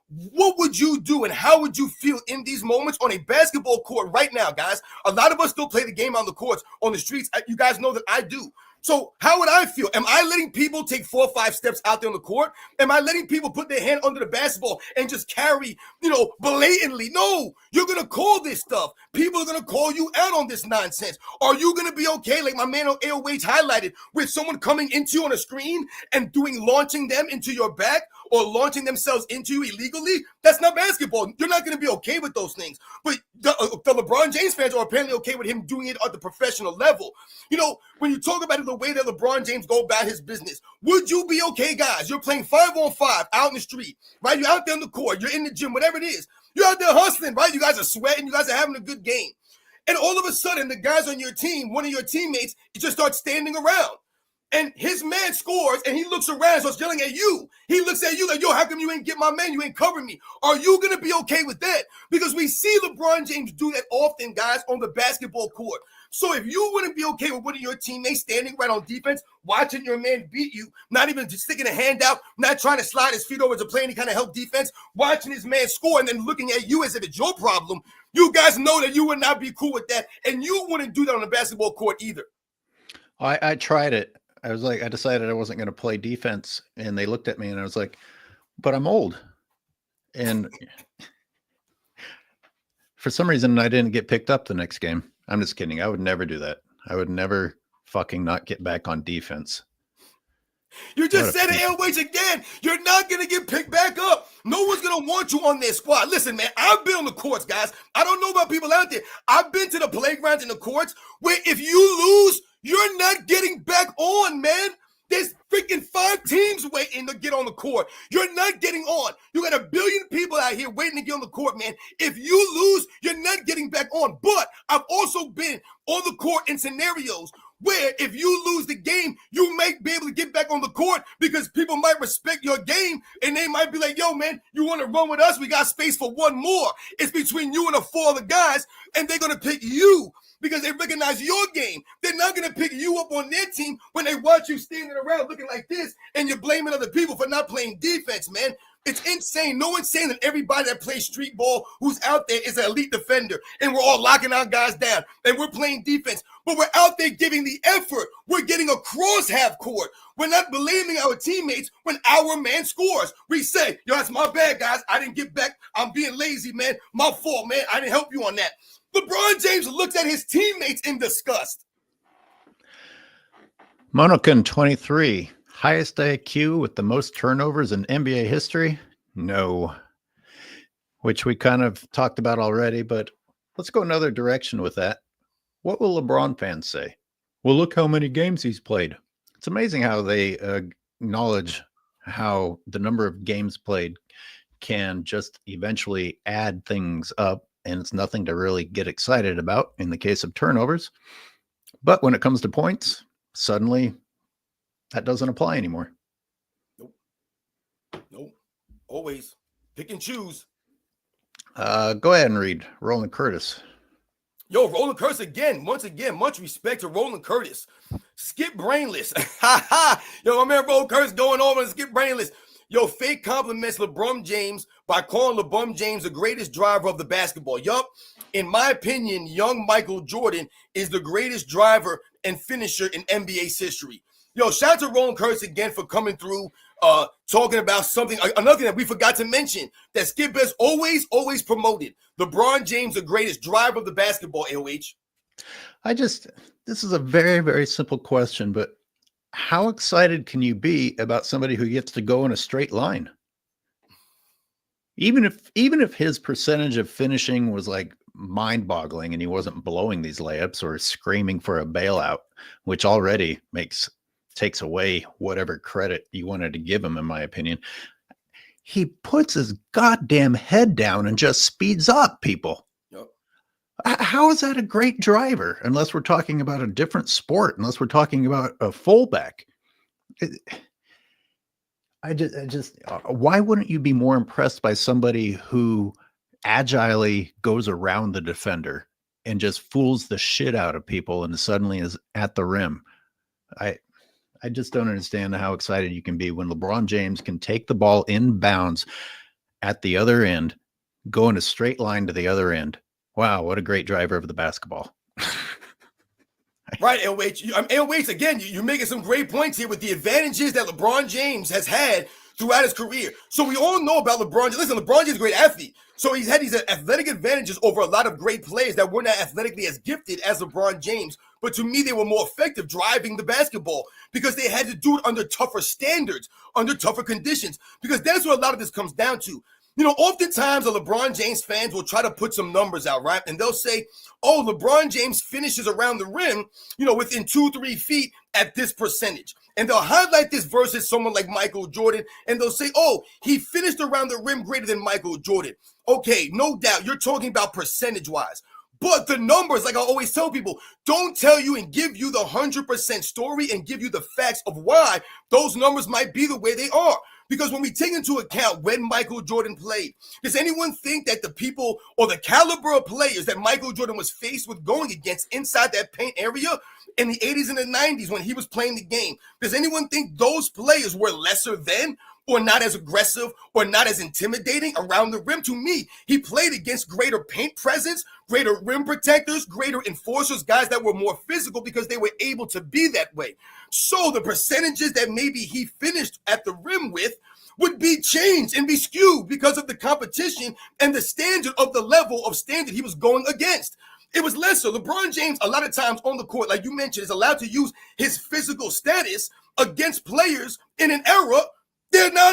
what would you do and how would you feel in these moments on a basketball court right now, guys? A lot of us still play the game on the courts, on the streets. You guys know that I do. So how would I feel? Am I letting people take 4 or 5 steps out there on the court? Am I letting people put their hand under the basketball and just carry, blatantly? No, you're going to call this stuff. People are going to call you out on this nonsense. Are you going to be okay, like my man on AOH highlighted, with someone coming into you on a screen and launching them into your back or launching themselves into you illegally? That's not basketball. You're not going to be okay with those things. But the LeBron James fans are apparently okay with him doing it at the professional level. When you talk about it, the way that LeBron James go about his business, would you be okay, guys? You're playing 5-on-5 out in the street, right? You're out there in the court. You're in the gym, whatever it is. You're out there hustling, right? You guys are sweating. You guys are having a good game. And all of a sudden, the guys on your team, one of your teammates, just starts standing around. And his man scores, and he looks around and starts yelling at you. He looks at you like, yo, how come you ain't get my man? You ain't covering me. Are you going to be okay with that? Because we see LeBron James do that often, guys, on the basketball court. So if you wouldn't be okay with one of your teammates standing right on defense, watching your man beat you, not even just sticking a hand out, not trying to slide his feet over to play any kind of help defense, watching his man score and then looking at you as if it's your problem, you guys know that you would not be cool with that, and you wouldn't do that on the basketball court either. I tried it. I decided I wasn't going to play defense, and they looked at me and I was like, but I'm old. And for some reason I didn't get picked up the next game. I'm just kidding. I would never do that. I would never fucking not get back on defense. You just said AOH again. You're not going to get picked back up. No one's going to want you on their squad. Listen, man, I've been on the courts, guys. I don't know about people out there. I've been to the playgrounds and the courts where if you lose, you're not getting back on, man. There's freaking 5 teams waiting to get on the court. You're not getting on. You got 1 billion people out here waiting to get on the court, man. If you lose, you're not getting back on. But I've also been on the court in scenarios where if you lose the game, you might be able to get back on the court because people might respect your game and they might be like, yo, man, you want to run with us? We got space for one more. It's between you and 4 other guys, and they're going to pick you because they recognize your game. They're not going to pick you up on their team when they watch you standing around looking like this and you're blaming other people for not playing defense, man. It's insane. No one's saying that everybody that plays street ball who's out there is an elite defender and we're all locking our guys down and we're playing defense, but we're out there giving the effort. We're getting across half court. We're not blaming our teammates when our man scores. We say, yo, that's my bad, guys. I didn't get back. I'm being lazy, man. My fault, man. I didn't help you on that. LeBron James looks at his teammates in disgust. Monacan 23. Highest IQ with the most turnovers in NBA history? No. Which we kind of talked about already, but let's go another direction with that. What will LeBron fans say? Well, look how many games he's played. It's amazing how they acknowledge how the number of games played can just eventually add things up, and it's nothing to really get excited about in the case of turnovers. But when it comes to points, suddenly that doesn't apply anymore. Nope. Always pick and choose. Go ahead and read Roland Curtis. Yo, Roland Curtis again. Once again, much respect to Roland Curtis. Skip Brainless. Yo, my man Roland Curtis going over and Skip Brainless. Yo, fake compliments LeBron James by calling LeBron James the greatest driver of the basketball. Yup. In my opinion, young Michael Jordan is the greatest driver and finisher in NBA's history. Yo, shout out to Roland Curtis again for coming through, talking about something, another thing that we forgot to mention, that Skip has always promoted. LeBron James, the greatest driver of the basketball, AOH. This is a very, very simple question, but how excited can you be about somebody who gets to go in a straight line? Even if his percentage of finishing was like mind-boggling and he wasn't blowing these layups or screaming for a bailout, which already takes away whatever credit you wanted to give him, in my opinion. He puts his goddamn head down and just speeds up people. Yep. How is that a great driver? Unless we're talking about a different sport, unless we're talking about a fullback. Why wouldn't you be more impressed by somebody who agilely goes around the defender and just fools the shit out of people and suddenly is at the rim? I just don't understand how excited you can be when LeBron James can take the ball in bounds at the other end, go in a straight line to the other end. Wow, what a great driver of the basketball. Right, AOH. AOH, again, you're making some great points here with the advantages that LeBron James has had throughout his career. So we all know about LeBron. Listen, LeBron James is a great athlete. So he's had these athletic advantages over a lot of great players that were not athletically as gifted as LeBron James. But to me, they were more effective driving the basketball because they had to do it under tougher standards, under tougher conditions, because that's what a lot of this comes down to. You know, oftentimes the LeBron James fans will try to put some numbers out, right? And they'll say, oh, LeBron James finishes around the rim, within 2-3 feet at this percentage. And they'll highlight this versus someone like Michael Jordan. And they'll say, oh, he finished around the rim greater than Michael Jordan. Okay, no doubt. You're talking about percentage-wise. But the numbers, like I always tell people, don't tell you and give you the 100% story and give you the facts of why those numbers might be the way they are. Because when we take into account when Michael Jordan played, does anyone think that the people or the caliber of players that Michael Jordan was faced with going against inside that paint area in the 80s and the 90s when he was playing the game, does anyone think those players were lesser than or not as aggressive or not as intimidating around the rim? To me, he played against greater paint presence, greater rim protectors, greater enforcers, guys that were more physical because they were able to be that way. So the percentages that maybe he finished at the rim with would be changed and be skewed because of the competition and the standard of the level of standard he was going against. It was lesser. LeBron James, a lot of times on the court, like you mentioned, is allowed to use his physical status against players in an era they're now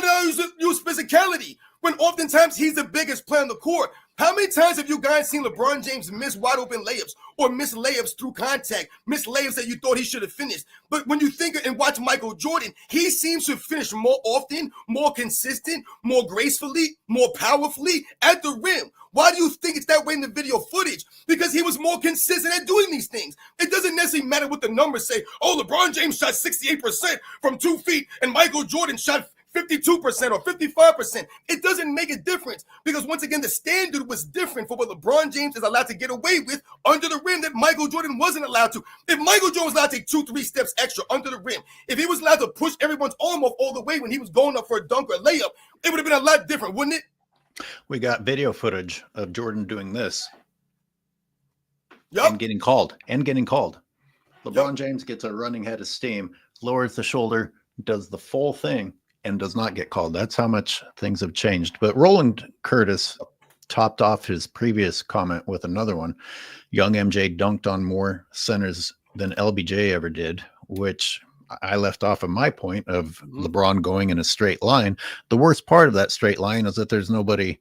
use physicality when oftentimes he's the biggest player on the court. How many times have you guys seen LeBron James miss wide open layups or miss layups through contact, miss layups that you thought he should have finished? But when you think and watch Michael Jordan, he seems to finish more often, more consistent, more gracefully, more powerfully at the rim. Why do you think it's that way in the video footage? Because he was more consistent at doing these things. It doesn't necessarily matter what the numbers say. Oh, LeBron James shot 68% from 2 feet and Michael Jordan shot 52% or 55%. It doesn't make a difference because once again, the standard was different for what LeBron James is allowed to get away with under the rim that Michael Jordan wasn't allowed to. If Michael Jordan was allowed to take 2-3 steps extra under the rim, if he was allowed to push everyone's arm off all the way when he was going up for a dunk or a layup, it would have been a lot different, wouldn't it? We got video footage of Jordan doing this. Yep. And getting called. LeBron James gets a running head of steam, lowers the shoulder, does the full thing, and does not get called. That's how much things have changed. But Roland Curtis topped off his previous comment with another one. Young MJ dunked on more centers than LBJ ever did, which I left off of my point of LeBron going in a straight line. The worst part of that straight line is that there's nobody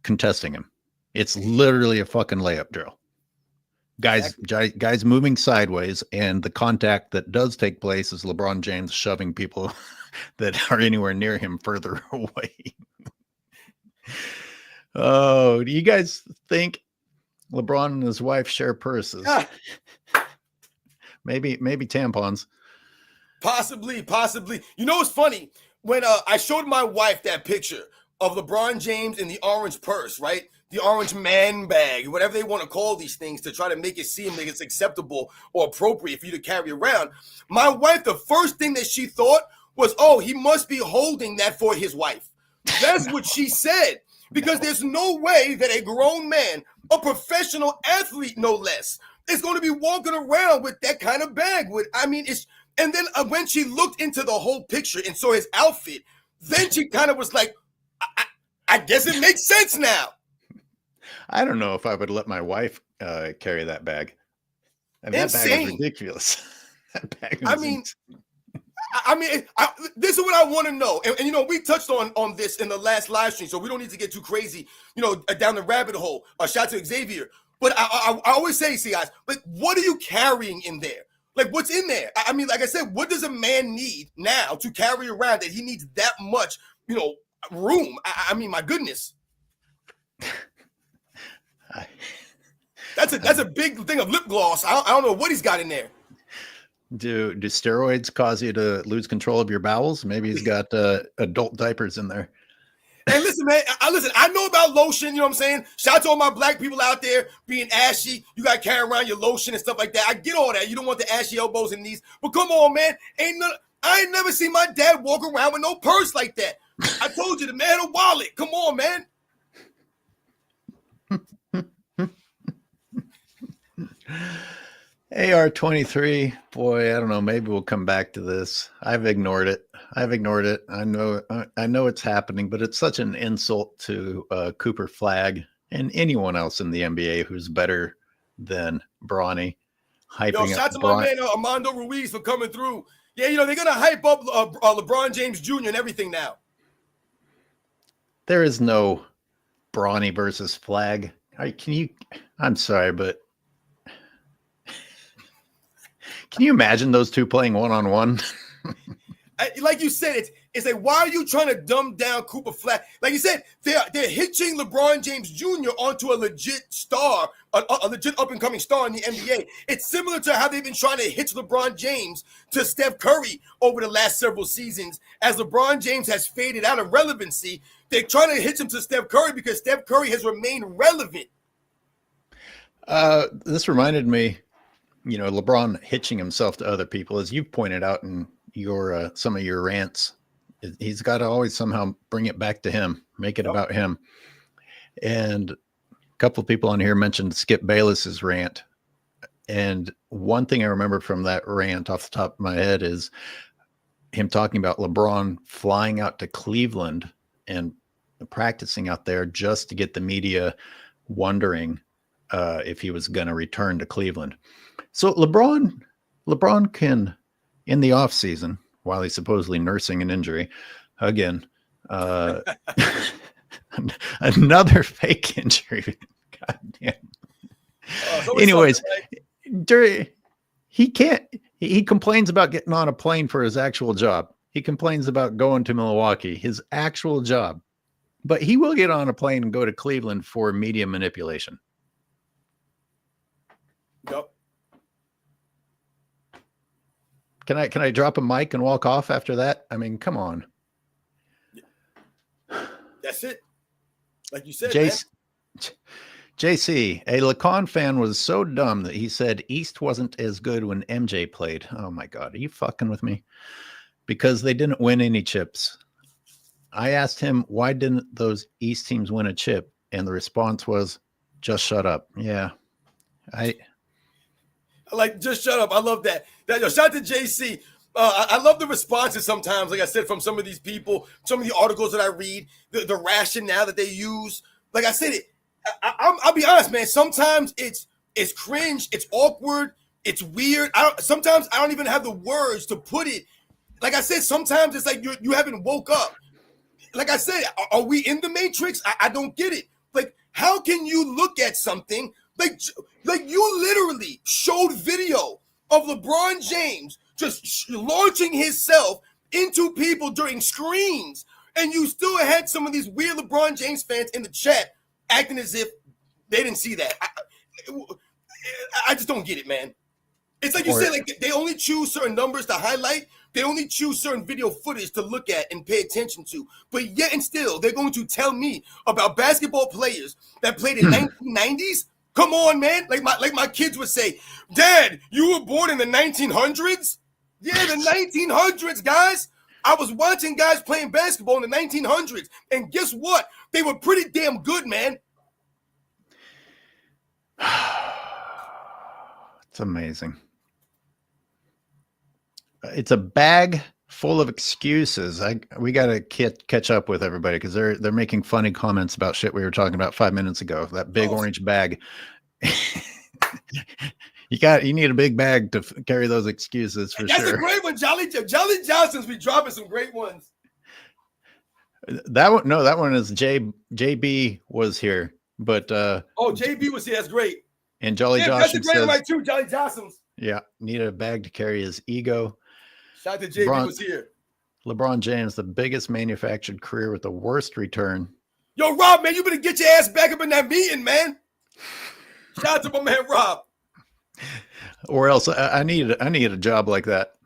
contesting him. It's literally a fucking layup drill. Guys moving sideways, and the contact that does take place is LeBron James shoving people that are anywhere near him further away. Oh, do you guys think LeBron and his wife share purses? Maybe tampons. Possibly. You know what's funny? When I showed my wife that picture of LeBron James in the orange purse, right? The orange man bag, whatever they want to call these things to try to make it seem like it's acceptable or appropriate for you to carry around. My wife, the first thing that she thought was, oh, he must be holding that for his wife. That's what she said. Because there's no way that a grown man, a professional athlete, no less, is going to be walking around with that kind of bag. And then when she looked into the whole picture and saw his outfit, then she kind of was like, I guess it makes sense now. I don't know if I would let my wife carry that bag. And that bag is ridiculous. That bag is this is what I want to know. And we touched on this in the last live stream, so we don't need to get too crazy, down the rabbit hole. Shout out to Xavier. But I always say, see, guys, like, what are you carrying in there? Like, what's in there? Like I said, what does a man need now to carry around that he needs that much, room? My goodness. That's a big thing of lip gloss. I don't know what he's got in there. Do steroids cause you to lose control of your bowels? Maybe he's got adult diapers in there. Hey, listen, man. I know about lotion. You know what I'm saying? Shout out to all my black people out there being ashy. You got to carry around your lotion and stuff like that. I get all that. You don't want the ashy elbows and knees. But come on, man. I ain't never seen my dad walk around with no purse like that. I told you, the man a wallet. Come on, man. AR-23, boy, I don't know. Maybe we'll come back to this. I've ignored it. I know it's happening, but it's such an insult to Cooper Flagg and anyone else in the NBA who's better than Bronny. Yo, shout out to my man Armando Ruiz for coming through. Yeah, you know, they're going to hype up LeBron James Jr. and everything now. There is no Bronny versus Flagg. I'm sorry, but can you imagine those two playing one-on-one? Like you said, it's like, why are you trying to dumb down Cooper Flagg? Like you said, they're hitching LeBron James Jr. onto a legit star, a legit up-and-coming star in the NBA. It's similar to how they've been trying to hitch LeBron James to Steph Curry over the last several seasons. As LeBron James has faded out of relevancy, they're trying to hitch him to Steph Curry because Steph Curry has remained relevant. This reminded me, you know, LeBron hitching himself to other people, as you've pointed out in your some of your rants. He's got to always somehow bring it back to him, make it about him. And a couple of people on here mentioned Skip Bayless's rant. And one thing I remember from that rant off the top of my head is him talking about LeBron flying out to Cleveland and practicing out there just to get the media wondering if he was going to return to Cleveland. So LeBron can, in the off season, while he's supposedly nursing an injury, again, another fake injury. God damn. Anyways, he complains about getting on a plane for his actual job. He complains about going to Milwaukee, his actual job, but he will get on a plane and go to Cleveland for media manipulation. Yep. Can I drop a mic and walk off after that? I mean, come on. That's it. Like you said, JC, a Lacan fan was so dumb that he said East wasn't as good when MJ played. Oh my God. Are you fucking with me? Because they didn't win any chips. I asked him, why didn't those East teams win a chip? And the response was, just shut up. Yeah. Like, just shut up. I love that. Shout out to JC. I love the responses sometimes, like I said, from some of these people, some of the articles that I read, the rationale that they use. Like I said, I'll be honest, man. Sometimes it's cringe, it's awkward, it's weird. Sometimes I don't even have the words to put it. Like I said, sometimes it's like you haven't woke up. Like I said, are we in the Matrix? I don't get it. Like, how can you look at something like you literally showed video of LeBron James just launching himself into people during screens, and you still had some of these weird LeBron James fans in the chat acting as if they didn't see that. I just don't get it, man. It's like you said, like they only choose certain numbers to highlight. They only choose certain video footage to look at and pay attention to. But yet and still, they're going to tell me about basketball players that played in 1990s. Come on, man. Like my kids would say, Dad, you were born in the 1900s? Yeah, the 1900s, guys. I was watching guys playing basketball in the 1900s. And guess what? They were pretty damn good, man. It's amazing. It's a bag full of excuses. We got to catch up with everybody because they're making funny comments about shit we were talking about 5 minutes ago. That big orange bag. You need a big bag to carry those excuses for sure. That's a great one, Jolly Johnson's be dropping some great ones. That one is JB was here, but JB was here. That's great. And Jolly Johnson that's a great says, one too. Jolly Johnson's. Yeah, need a bag to carry his ego. Shout out to JB was here. LeBron James, the biggest manufactured career with the worst return. Yo, Rob, man, you better get your ass back up in that meeting, man. Shout out to my man Rob. Or else I need a job like that.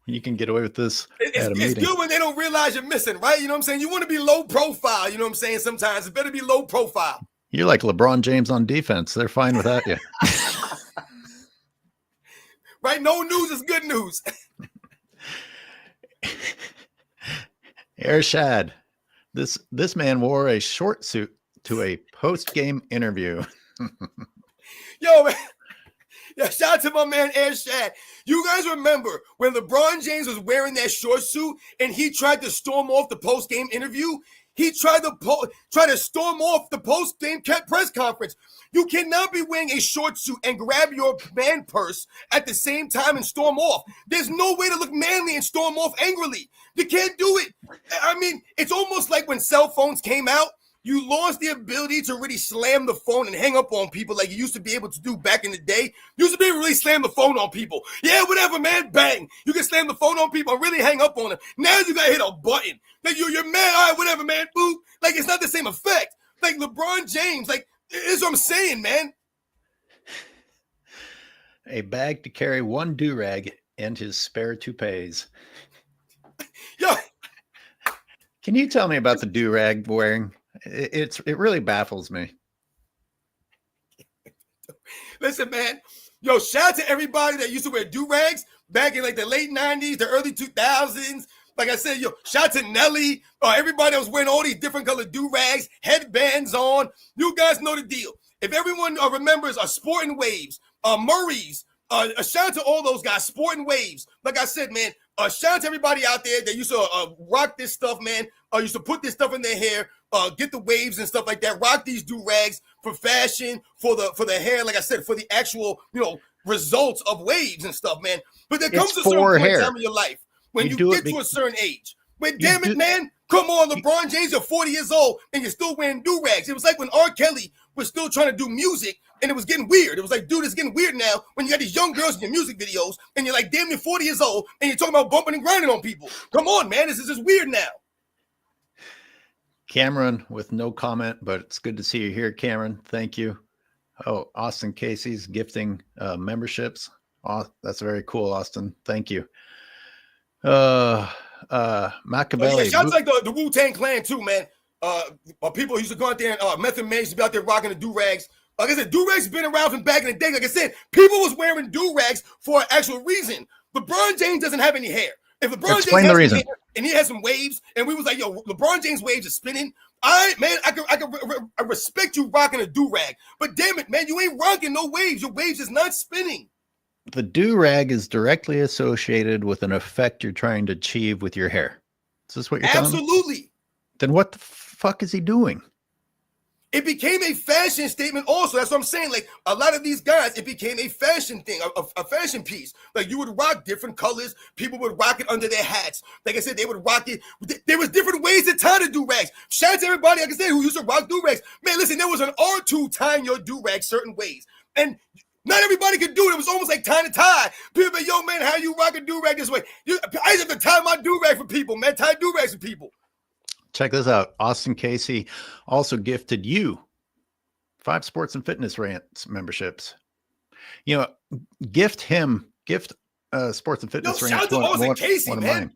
You can get away with this at a meeting. It's good when they don't realize you're missing, right? You know what I'm saying? You want to be low profile. You know what I'm saying? Sometimes it better be low profile. You're like LeBron James on defense. They're fine without you. Right? No news is good news. Ershad, this man wore a short suit to a post-game interview. Yo, man. Yeah, shout out to my man Ershad. You guys remember when LeBron James was wearing that short suit and he tried to storm off the post-game interview? He tried to storm off the post-game press conference. You cannot be wearing a short suit and grab your man purse at the same time and storm off. There's no way to look manly and storm off angrily. You can't do it. I mean, it's almost like when cell phones came out, you lost the ability to really slam the phone and hang up on people like you used to be able to do back in the day. You used to be able to really slam the phone on people. Yeah, whatever, man, bang. You can slam the phone on people and really hang up on them. Now you got to hit a button. Like, you're mad, all right, whatever, man, boop. Like, it's not the same effect. Like, LeBron James, like, this is what I'm saying, man. A bag to carry one do-rag and his spare toupees. Yo. Can you tell me about the do-rag wearing? It really baffles me. Listen, man. Yo, shout out to everybody that used to wear do-rags back in like the late 90s, the early 2000s. Like I said, yo, shout out to Nelly. Everybody that was wearing all these different colored do-rags, headbands on. You guys know the deal. If everyone remembers Sporting Waves, Murray's, shout out to all those guys, Sporting Waves. Like I said, man, shout out to everybody out there that used to rock this stuff, man. Used to put this stuff in their hair, get the waves and stuff like that. Rock these do-rags for fashion, for the hair. Like I said, for the actual, results of waves and stuff, man. But there comes a certain point in time in your life when you get to a certain age. But damn it, man, come on, LeBron James, you're 40 years old and you're still wearing do-rags. It was like when R. Kelly was still trying to do music and it was getting weird. It was like, dude, it's getting weird now when you got these young girls in your music videos and you're like, damn, you're 40 years old and you're talking about bumping and grinding on people. Come on, man, this is just weird now. Cameron with no comment, but it's good to see you here, Cameron. Thank you. Oh, Austin Casey's gifting memberships. Oh, that's very cool, Austin. Thank you. Machiavelli. Yeah, shout out like the Wu-Tang Clan too, man. People used to go out there and Method Man used to be out there rocking the do-rags. Like I said, do-rags been around from back in the day. Like I said, people was wearing do-rags for an actual reason. LeBron James doesn't have any hair. If LeBron Explain James the reason. And he has some waves, and we was like, yo, LeBron James waves are spinning. I respect you rocking a do-rag, but damn it, man, you ain't rocking no waves. Your waves is not spinning. The do-rag is directly associated with an effect you're trying to achieve with your hair. Is this what you're telling me? Absolutely. Then what the fuck is he doing? It became a fashion statement also. That's what I'm saying. Like, a lot of these guys, it became a fashion thing, a fashion piece. Like, you would rock different colors. People would rock it under their hats. Like I said, they would rock it. There was different ways to tie the do-rags. Shout out to everybody, like I said, who used to rock do-rags. Man, listen, there was an art to tying your do-rag certain ways. And not everybody could do it. It was almost like tying a tie. People be like, yo, man, how you rock a do-rag this way? I used to have to tie my do-rag for people, man. Tie do-rags for people. Check this out. Austin Casey also gifted you 5 sports and fitness rants memberships. Gift sports and fitness rants. Shout out to Austin Casey, man. Mine.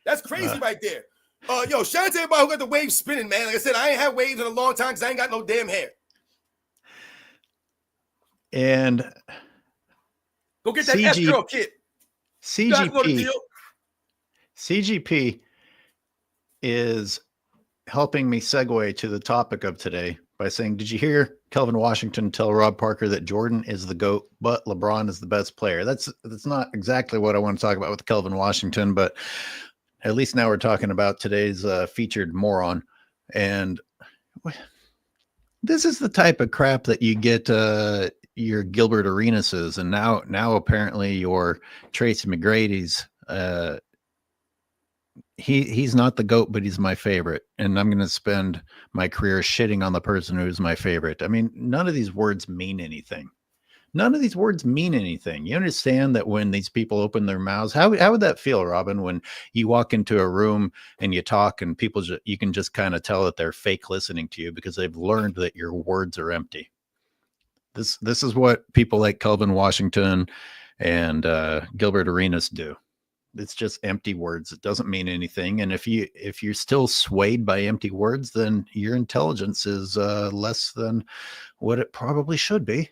That's crazy right there. Shout out to everybody who got the waves spinning, man. Like I said, I ain't had waves in a long time because I ain't got no damn hair. And go get that F-Girl kit. CGP is helping me segue to the topic of today by saying, did you hear Kelvin Washington tell Rob Parker that Jordan is the GOAT, but LeBron is the best player? That's not exactly what I want to talk about with Kelvin Washington, but at least now we're talking about today's featured moron. And this is the type of crap that you get your Gilbert Arenases, and now apparently your Tracy McGrady's. He's not the GOAT, but he's my favorite. And I'm going to spend my career shitting on the person who's my favorite. I mean, none of these words mean anything. None of these words mean anything. You understand that when these people open their mouths, how would that feel, Robin, when you walk into a room and you talk and you can just kind of tell that they're fake listening to you because they've learned that your words are empty. This is what people like Kelvin Washington and Gilbert Arenas do. It's just empty words. It doesn't mean anything. And if you're still swayed by empty words, then your intelligence is less than what it probably should be.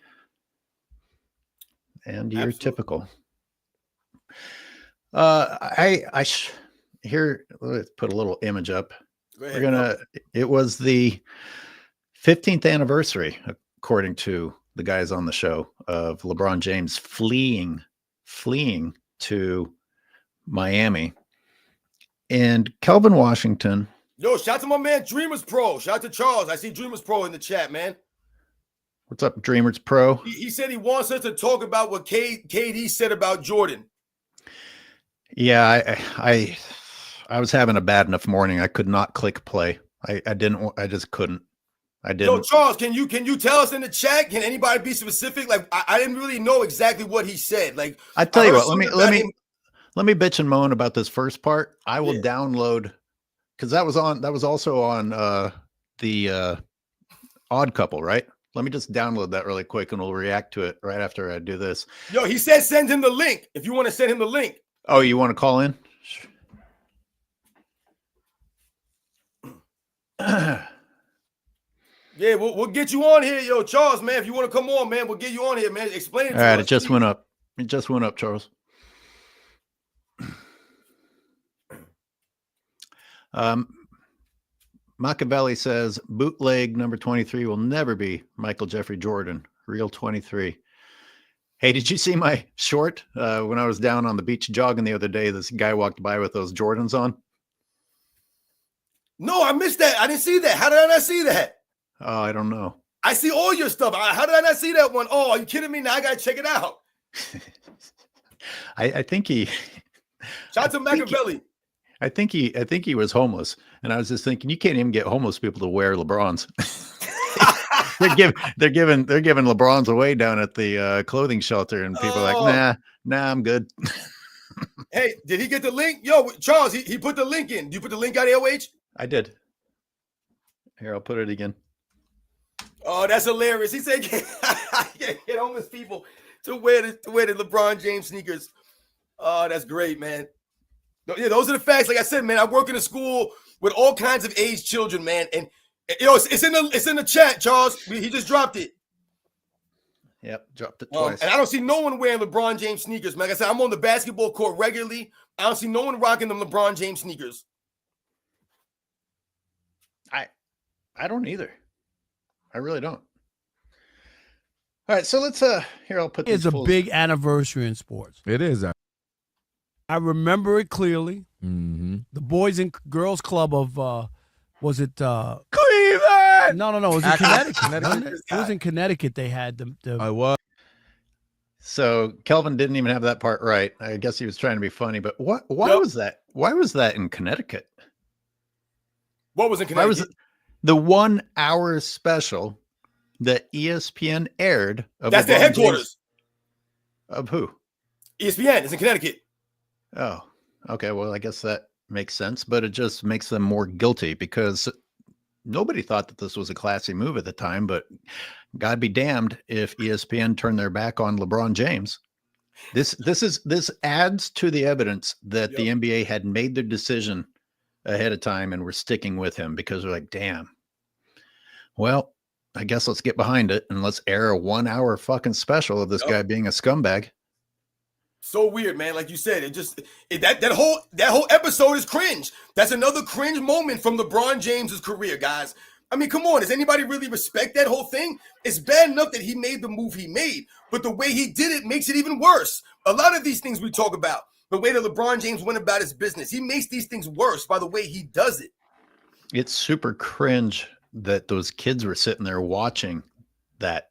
And you're typical. here, let's put a little image up. Go ahead, It was the 15th anniversary, according to the guys on the show, of LeBron James fleeing to Miami. And Kelvin Washington. Yo, shout out to my man Dreamers Pro. Shout out to Charles. I see Dreamers Pro in the chat, man. What's up, Dreamers Pro? He said he wants us to talk about what KD said about Jordan. Yeah, I was having a bad enough morning. I could not click play. I just couldn't. I didn't. Yo, Charles, can you tell us in the chat? Can anybody be specific? Like, I didn't really know exactly what he said. Like, I tell you what, let me bitch and moan about this first part. I will download, because that was also on the Odd Couple, right? Let me just download that really quick and we'll react to it right after I do this. Yo, he said send him the link if you want to send him the link. Oh, you want to call in? Yeah, we'll get you on here, yo, Charles, man. If you want to come on, man, we'll get you on here, man. Explain it to us. All right, it just went up. It just went up, Charles. Machiavelli says bootleg number 23 will never be Michael Jeffrey Jordan. Real 23. Hey, did you see my short when I was down on the beach jogging the other day? This guy walked by with those Jordans on. No, I missed that. I didn't see that. How did I not see that? Oh, I don't know. I see all your stuff. How did I not see that one? Oh, are you kidding me? Now I gotta check it out. I think he. Shout out to Machiavelli. I think he was homeless, and I was just thinking, you can't even get homeless people to wear LeBrons. they're giving LeBrons away down at the clothing shelter, and people are like, nah, I'm good. Hey, did he get the link? Yo, Charles, he put the link in. Did you put the link out, AOH? I did. Here, I'll put it again. Oh, that's hilarious. He said, get homeless people to wear the LeBron James sneakers. Oh, that's great, man. Yeah, those are the facts. Like I said, man, I work in a school with all kinds of age children, man. And it's in the chat, Charles. He just dropped it. Yep, dropped it twice. And I don't see no one wearing LeBron James sneakers, man. Like I said, I'm on the basketball court regularly. I don't see no one rocking them LeBron James sneakers. I don't either. I really don't. All right, so let's here I'll put it's a big anniversary in sports. It is. I remember it clearly. Mm-hmm. The Boys and Girls Club of was it Cleveland? No. It was in Connecticut. It was in Connecticut. They had the I was. So Kelvin didn't even have that part right. I guess he was trying to be funny, but why was that? Why was that in Connecticut? What was in Connecticut? Why was it the 1 hour special that ESPN aired of that's LeBron their headquarters. James, of who? ESPN. It's in Connecticut. Oh, okay. Well, I guess that makes sense, but it just makes them more guilty because nobody thought that this was a classy move at the time, but God be damned if ESPN turned their back on LeBron James. This adds to the evidence that the NBA had made their decision ahead of time and we're sticking with him because they're like, damn, well, I guess let's get behind it and let's air a 1 hour fucking special of this guy being a scumbag. So weird, man. Like you said, that whole episode is cringe. That's another cringe moment from LeBron James's career, guys. I mean, come on. Does anybody really respect that whole thing? It's bad enough that he made the move he made, but the way he did it makes it even worse. A lot of these things we talk about, the way that LeBron James went about his business, he makes these things worse by the way he does it. It's super cringe that those kids were sitting there watching that.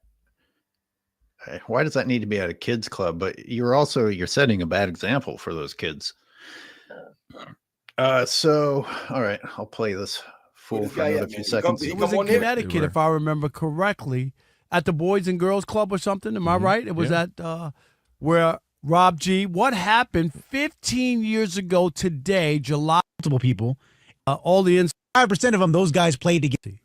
Why does that need to be at a kids club? But you're setting a bad example for those kids. So, all right, I'll play this fool for another few seconds. It was in Connecticut, if I remember correctly, at the Boys and Girls Club or something. Am I right? It was at where Rob G. What happened 15 years ago today, July? Multiple people. All the 5% of them, those guys played together.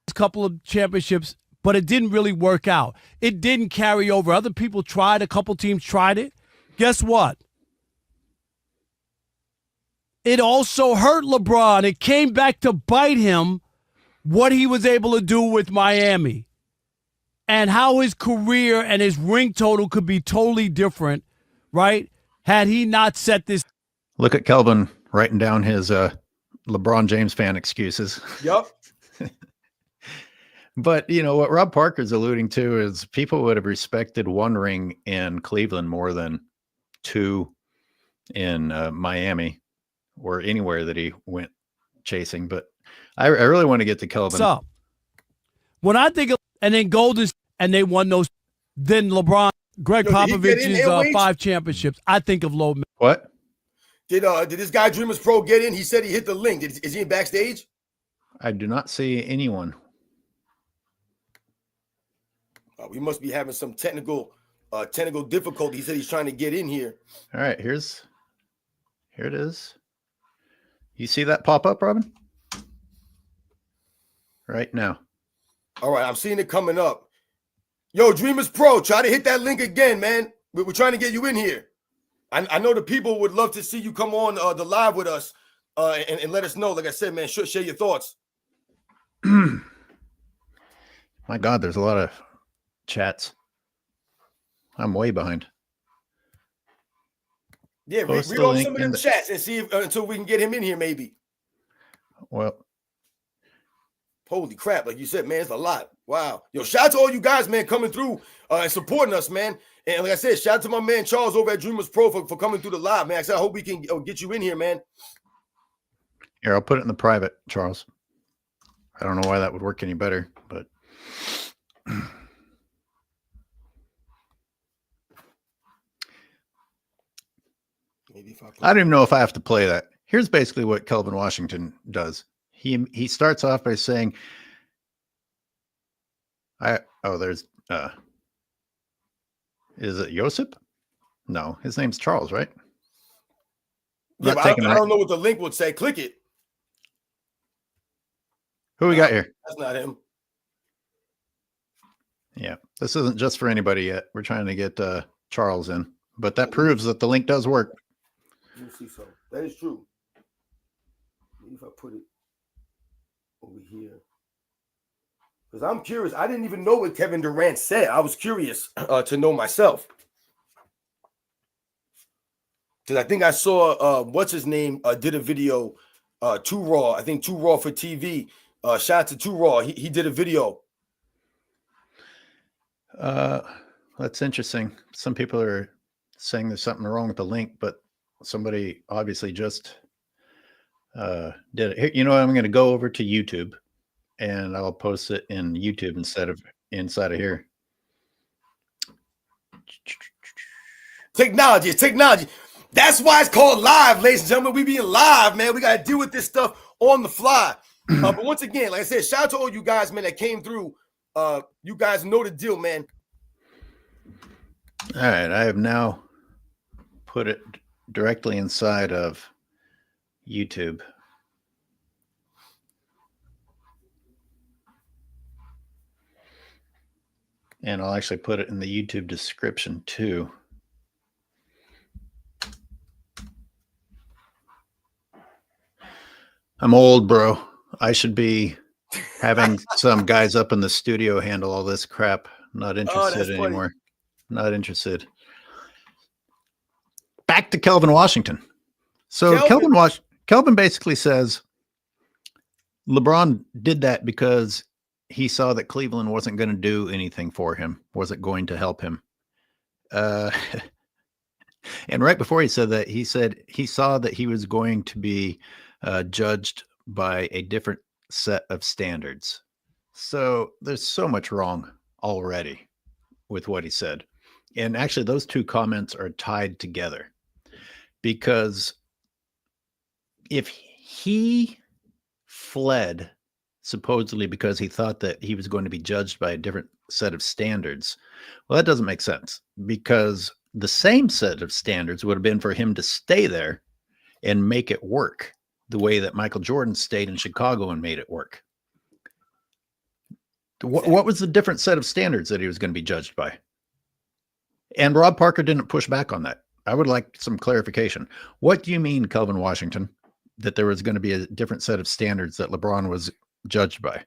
A couple of championships, but it didn't really work out. It didn't carry over. Other people tried. A couple teams tried it. Guess what? It also hurt LeBron. It came back to bite him what he was able to do with Miami and how his career and his ring total could be totally different, right? Had he not set this. Look at Kelvin writing down his LeBron James fan excuses. Yup. But you know what Rob Parker's alluding to is people would have respected one ring in Cleveland more than two in Miami or anywhere that he went chasing. But I really want to get to Kelvin. So when I think of, and then Golden, and they won those, then LeBron, Greg Yo, did he get in, Popovich's AOH? 5 championships. I think of low. What? Did this guy Dreamers Pro get in? He said he hit the link. Is he in backstage? I do not see anyone. We must be having some technical difficulty. He said he's trying to get in here. All right, here it is. You see that pop up, Robin? Right now. All right, I'm seeing it coming up. Yo, Dreamers Pro, try to hit that link again, man. We're trying to get you in here. I know the people would love to see you come on the live with us and let us know. Like I said, man, share your thoughts. My God, there's a lot of chats. I'm way behind. Yeah, read off some of them chats and see if until we can get him in here, maybe. Well, holy crap, like you said, man, it's a lot. Wow. Yo, shout out to all you guys, man, coming through and supporting us, man. And like I said, shout out to my man Charles over at Dreamers Pro for coming through the live, man. I hope we can get you in here, man. Here, I'll put it in the private, Charles. I don't know why that would work any better, but Maybe if I don't even know if I have to play that. Here's basically what Kelvin Washington does. He starts off by saying, there's is it Josip? No, his name's Charles, right? Yeah, but I don't know what the link would say. Click it. Who we got here? That's not him. Yeah, this isn't just for anybody yet. We're trying to get Charles in, but that proves that the link does work. Let me see something. That is true. Maybe if I put it over here. Because I'm curious. I didn't even know what Kevin Durant said. I was curious to know myself. Because I think I saw, what's his name, did a video, Too Raw. I think Too Raw for TV. Shout out to Too Raw. He did a video. That's interesting. Some people are saying there's something wrong with the link, but somebody obviously just did it. Here, you know what? I'm going to go over to YouTube and I'll post it in YouTube instead of inside of here. Technology. That's why it's called live, ladies and gentlemen. We being live, man. We got to deal with this stuff on the fly. But once again, like I said, shout out to all you guys, man, that came through. You guys know the deal, man. All right. I have now put it directly inside of YouTube. And I'll actually put it in the YouTube description too. I'm old, bro. I should be having some guys up in the studio handle all this crap. Not interested anymore. Not interested. Back to Kelvin Washington. So Kelvin basically says LeBron did that because he saw that Cleveland wasn't going to do anything for him, wasn't going to help him. And right before he said that, he said he saw that he was going to be judged by a different set of standards. So there's so much wrong already with what he said. And actually, those two comments are tied together, because if he fled supposedly because he thought that he was going to be judged by a different set of standards, well, that doesn't make sense, because the same set of standards would have been for him to stay there and make it work the way that Michael Jordan stayed in Chicago and made it work. What was the different set of standards that he was going to be judged by? And Rob Parker didn't push back on that. I would like some clarification. What do you mean, Kelvin Washington, that there was going to be a different set of standards that LeBron was judged by?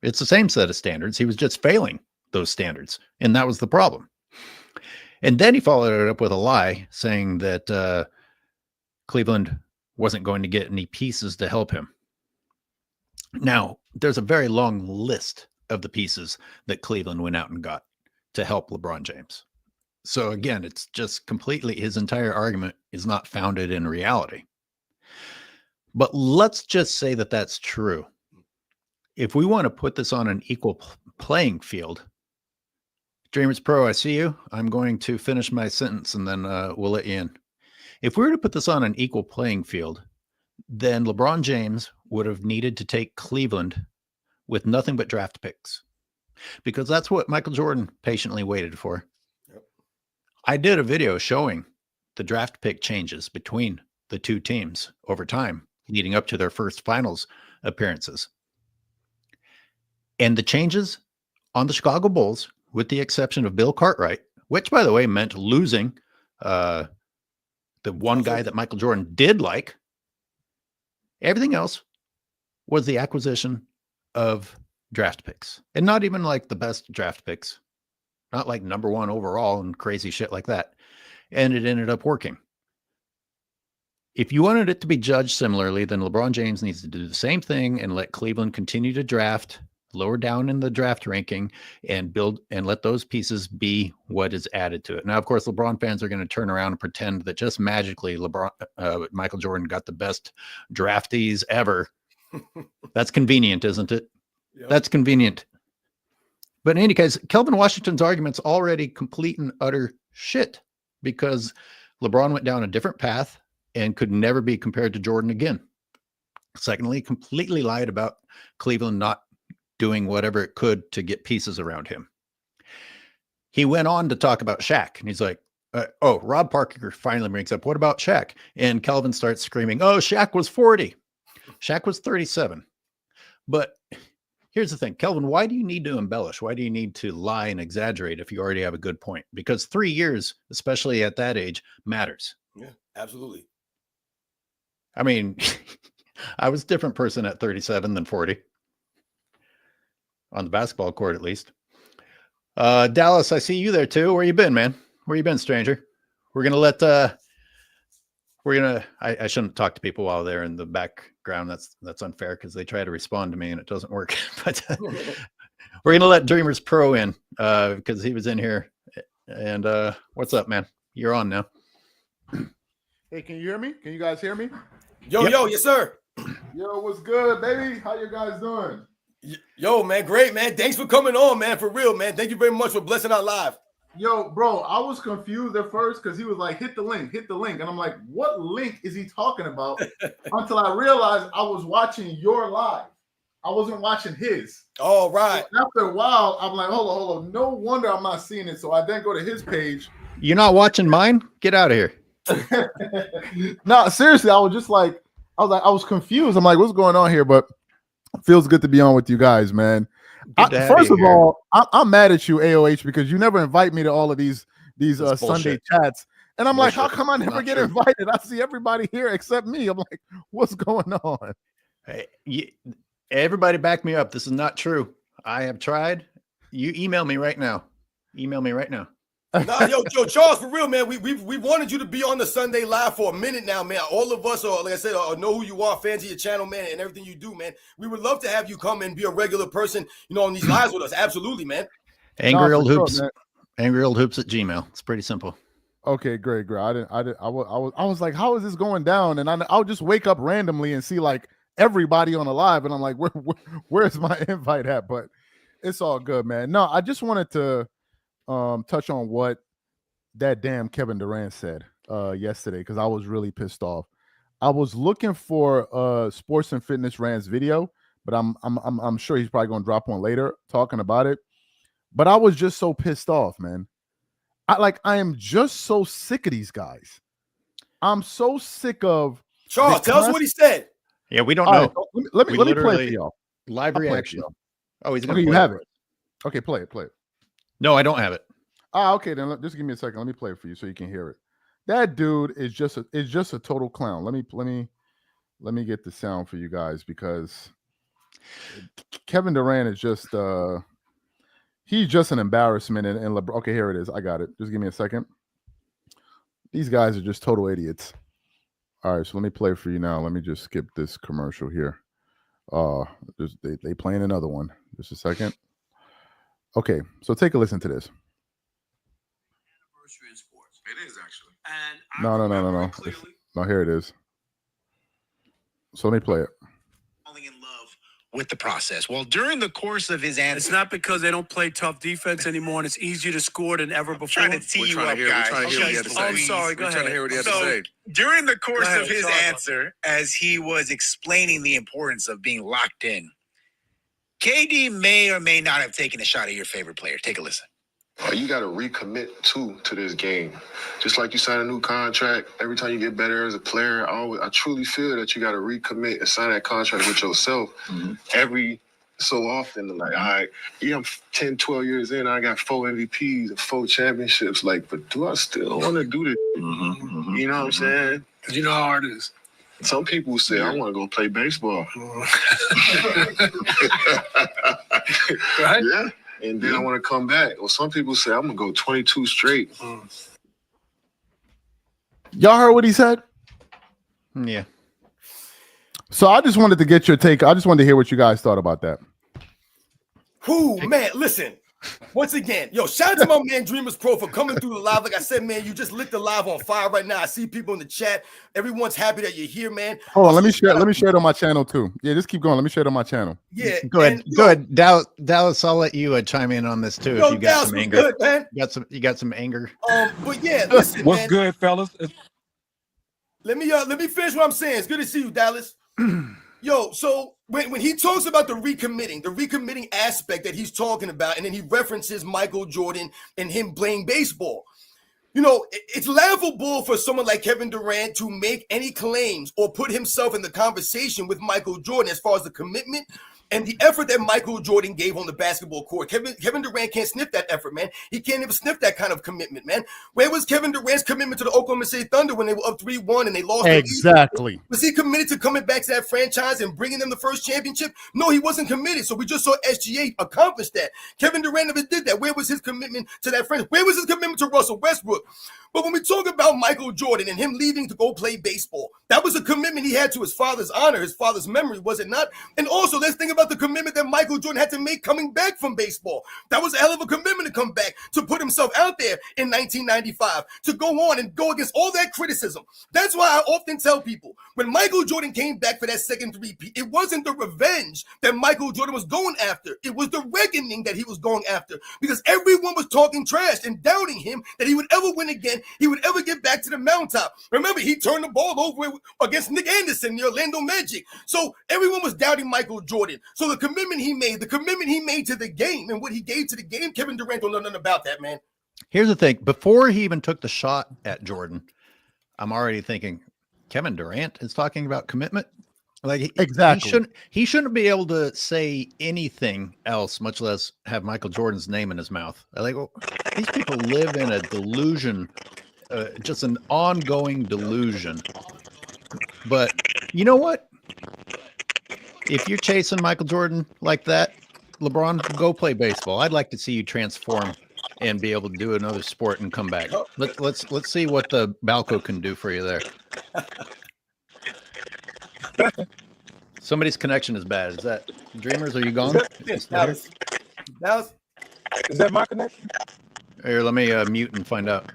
It's the same set of standards. He was just failing those standards, and that was the problem. And then he followed it up with a lie, saying that Cleveland wasn't going to get any pieces to help him. Now, there's a very long list of the pieces that Cleveland went out and got to help LeBron James. So again, it's just completely, his entire argument is not founded in reality. But let's just say that that's true. If we want to put this on an equal playing field, Dreamers Pro, I see you. I'm going to finish my sentence and then we'll let you in. If we were to put this on an equal playing field, then LeBron James would have needed to take Cleveland with nothing but draft picks, because that's what Michael Jordan patiently waited for. Yep. I did a video showing the draft pick changes between the two teams over time leading up to their first finals appearances. And the changes on the Chicago Bulls, with the exception of Bill Cartwright, which, by the way, meant losing the one guy that Michael Jordan did like, everything else was the acquisition of draft picks. And not even like the best draft picks, not like number one overall and crazy shit like that. And it ended up working. If you wanted it to be judged similarly, then LeBron James needs to do the same thing and let Cleveland continue to draft lower down in the draft ranking and build and let those pieces be what is added to it. Now, of course, LeBron fans are going to turn around and pretend that just magically Michael Jordan got the best draftees ever. That's convenient, isn't it? Yep. That's convenient. But in any case, Kelvin Washington's argument's already complete and utter shit, because LeBron went down a different path and could never be compared to Jordan again. Secondly, completely lied about Cleveland not doing whatever it could to get pieces around him. He went on to talk about Shaq, and he's like, Rob Parker finally brings up, what about Shaq? And Kelvin starts screaming, oh, Shaq was 40. Shaq was 37. But here's the thing, Kelvin, why do you need to embellish? Why do you need to lie and exaggerate if you already have a good point? Because 3 years, especially at that age, matters. Yeah, absolutely. I mean, I was a different person at 37 than 40. On the basketball court, at least. Dallas, I see you there too. Where you been, man? Where you been, stranger? We're going to let, I shouldn't talk to people while they're in the background. That's unfair because they try to respond to me and it doesn't work. But we're going to let Dreamers Pro in because he was in here. And what's up, man? You're on now. Hey, can you hear me? Can you guys hear me? Yo, yes, sir. Yo, what's good, baby? How you guys doing? Yo, man, great, man. Thanks for coming on, man, for real, man. Thank you very much for blessing our live. Yo, bro, I was confused at first because he was like, hit the link. And I'm like, what link is he talking about? Until I realized I was watching your live. I wasn't watching his. Oh, right. So after a while, I'm like, hold on. No wonder I'm not seeing it. So I then go to his page. You're not watching mine? Get out of here. No, seriously, I was confused. I'm like, what's going on here? But it feels good to be on with you guys, man. First of all, I'm mad at you, AOH, because you never invite me to all of these Sunday chats. And I'm like, how come I never get invited? I see everybody here except me. I'm like, what's going on? Hey, everybody back me up. This is not true. I have tried. You email me right now. Nah, yo, Charles, for real, man. We wanted you to be on the Sunday Live for a minute now, man. All of us are, like I said, know who you are, fans of your channel, man, and everything you do, man. We would love to have you come and be a regular person, on these lives with us. Absolutely, man. Angry Old Hoops at Gmail. It's pretty simple. Okay, great. I was like, how is this going down? And I'll just wake up randomly and see like everybody on the live, and I'm like, where's my invite at? But it's all good, man. No, I just wanted to touch on what that damn Kevin Durant said yesterday, because I was really pissed off. I was looking for Sports and Fitness Rants video, but I'm sure he's probably gonna drop one later talking about it. But I was just so pissed off, man. I am just so sick of these guys. I'm so sick of Charles. Tell us what he said. Yeah, we don't know. Right, let me play it for y'all. Live reaction. Oh, he's gonna. Okay, you have it. Okay, play it. No, I don't have it. Okay, then just give me a second. Let me play it for you so you can hear it. That dude is just a total clown. Let me get the sound for you guys, because Kevin Durant is just he's just an embarrassment. And LeBron, okay, here it is. I got it. Just give me a second. These guys are just total idiots. All right, so let me play for you now. Let me just skip this commercial here. They playing another one. Just a second. Okay, so take a listen to this. Anniversary in sports. It is actually. And No. No, here it is. So let me play it. Falling in love with the process. Well, during the course of his answer, it's not because they don't play tough defense anymore and it's easier to score than ever before. trying to tee you up, guys. We're trying to hear what he had to say. I'm sorry, go We're trying to ahead. hear what he had to So say. during the course Go ahead, of his sorry about answer, as he was explaining the importance of being locked in, KD may or may not have taken a shot at your favorite player. Take a listen. You got to recommit to this game. Just like you sign a new contract, every time you get better as a player, I truly feel that you got to recommit and sign that contract with yourself every so often. Like, all right, I'm 10, 12 years in, I got 4 MVPs and 4 championships. Like, but do I still want to do this? You know what I'm saying? Because you know how hard it is. Some people say, I want to go play baseball. Right? Yeah. And then I want to come back. Or some people say, I'm going to go 22 straight. Y'all heard what he said? Yeah. So I just wanted to get your take. I just wanted to hear what you guys thought about that. Who, man, listen. Once again, shout out to my man Dreamers Pro for coming through the live. Like I said, man, you just lit the live on fire right now. I see people in the chat. Everyone's happy that you're here, man. Hold on, let me share it on my channel too. Yeah, just keep going. Let me share it on my channel. Yeah, Go ahead. Dallas, I'll let you chime in on this too if you got Dallas, some anger. good, man. You got some anger. But yeah, listen, What's man. good, fellas? Let me finish what I'm saying. It's good to see you, Dallas. So when he talks about the recommitting aspect that he's talking about, and then he references Michael Jordan and him playing baseball, it's laughable for someone like Kevin Durant to make any claims or put himself in the conversation with Michael Jordan as far as the commitment and the effort that Michael Jordan gave on the basketball court. Kevin Durant can't sniff that effort, man. He can't even sniff that kind of commitment, man. Where was Kevin Durant's commitment to the Oklahoma City Thunder when they were up 3-1 and they lost? Exactly. Was he committed to coming back to that franchise and bringing them the first championship? No, he wasn't committed. So we just saw SGA accomplish that. Kevin Durant never did that. Where was his commitment to that franchise? Where was his commitment to Russell Westbrook? But when we talk about Michael Jordan and him leaving to go play baseball, that was a commitment he had to his father's honor, his father's memory, was it not? And also, let's think about the commitment that Michael Jordan had to make coming back from baseball. That was a hell of a commitment to come back, to put himself out there in 1995, to go on and go against all that criticism. That's why I often tell people, when Michael Jordan came back for that second three-peat, it wasn't the revenge that Michael Jordan was going after. It was the reckoning that he was going after, because everyone was talking trash and doubting him that he would ever win again. He would ever get back to the mountaintop. Remember, he turned the ball over against Nick Anderson, the Orlando Magic. So everyone was doubting Michael Jordan. So the commitment he made to the game and what he gave to the game, Kevin Durant don't know nothing about that, man. Here's the thing. Before he even took the shot at Jordan, I'm already thinking Kevin Durant is talking about commitment. Like Exactly. He shouldn't be able to say anything else, much less have Michael Jordan's name in his mouth. Like, these people live in a delusion, just an ongoing delusion. But you know what? If you're chasing Michael Jordan like that, LeBron, go play baseball. I'd like to see you transform and be able to do another sport and come back. Let's see what the Balco can do for you there. Somebody's connection is bad. Is that Dreamers? Are you gone? Dallas. Is that my connection? Here, let me mute and find out.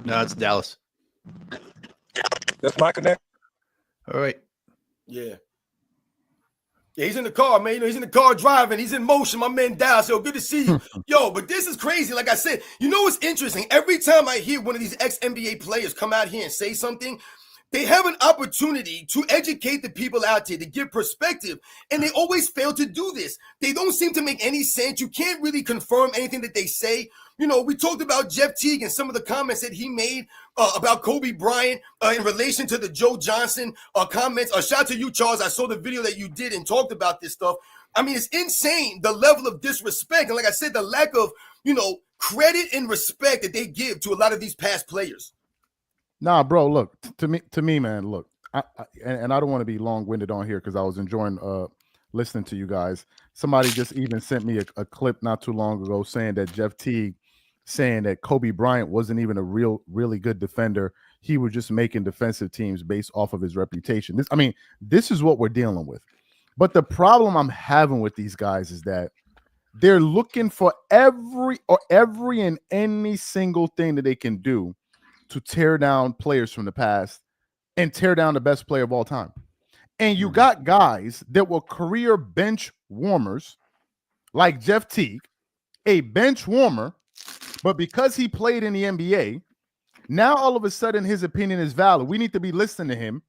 No, it's Dallas. That's my connection. All right. Yeah, he's in the car, man. He's in the car driving. He's in motion. My man Dallas. So good to see you. But this is crazy. Like I said, what's interesting? Every time I hear one of these ex-NBA players come out here and say something, they have an opportunity to educate the people out there, to give perspective, and they always fail to do this. They don't seem to make any sense. You can't really confirm anything that they say. We talked about Jeff Teague and some of the comments that he made about Kobe Bryant in relation to the Joe Johnson comments. Shout out to you, Charles. I saw the video that you did and talked about this stuff. I mean, it's insane, the level of disrespect. And like I said, the lack of, credit and respect that they give to a lot of these past players. Nah, bro, look, to me, man, look, I don't want to be long-winded on here because I was enjoying listening to you guys. Somebody just even sent me a clip not too long ago saying that Jeff Teague saying that Kobe Bryant wasn't even a really good defender. he was just making defensive teams based off of his reputation. This is what we're dealing with. But the problem I'm having with these guys is that they're looking for every and any single thing that they can do to tear down players from the past and tear down the best player of all time. And you got guys that were career bench warmers like Jeff Teague, a bench warmer, but because he played in the NBA, now all of a sudden his opinion is valid. We need to be listening to him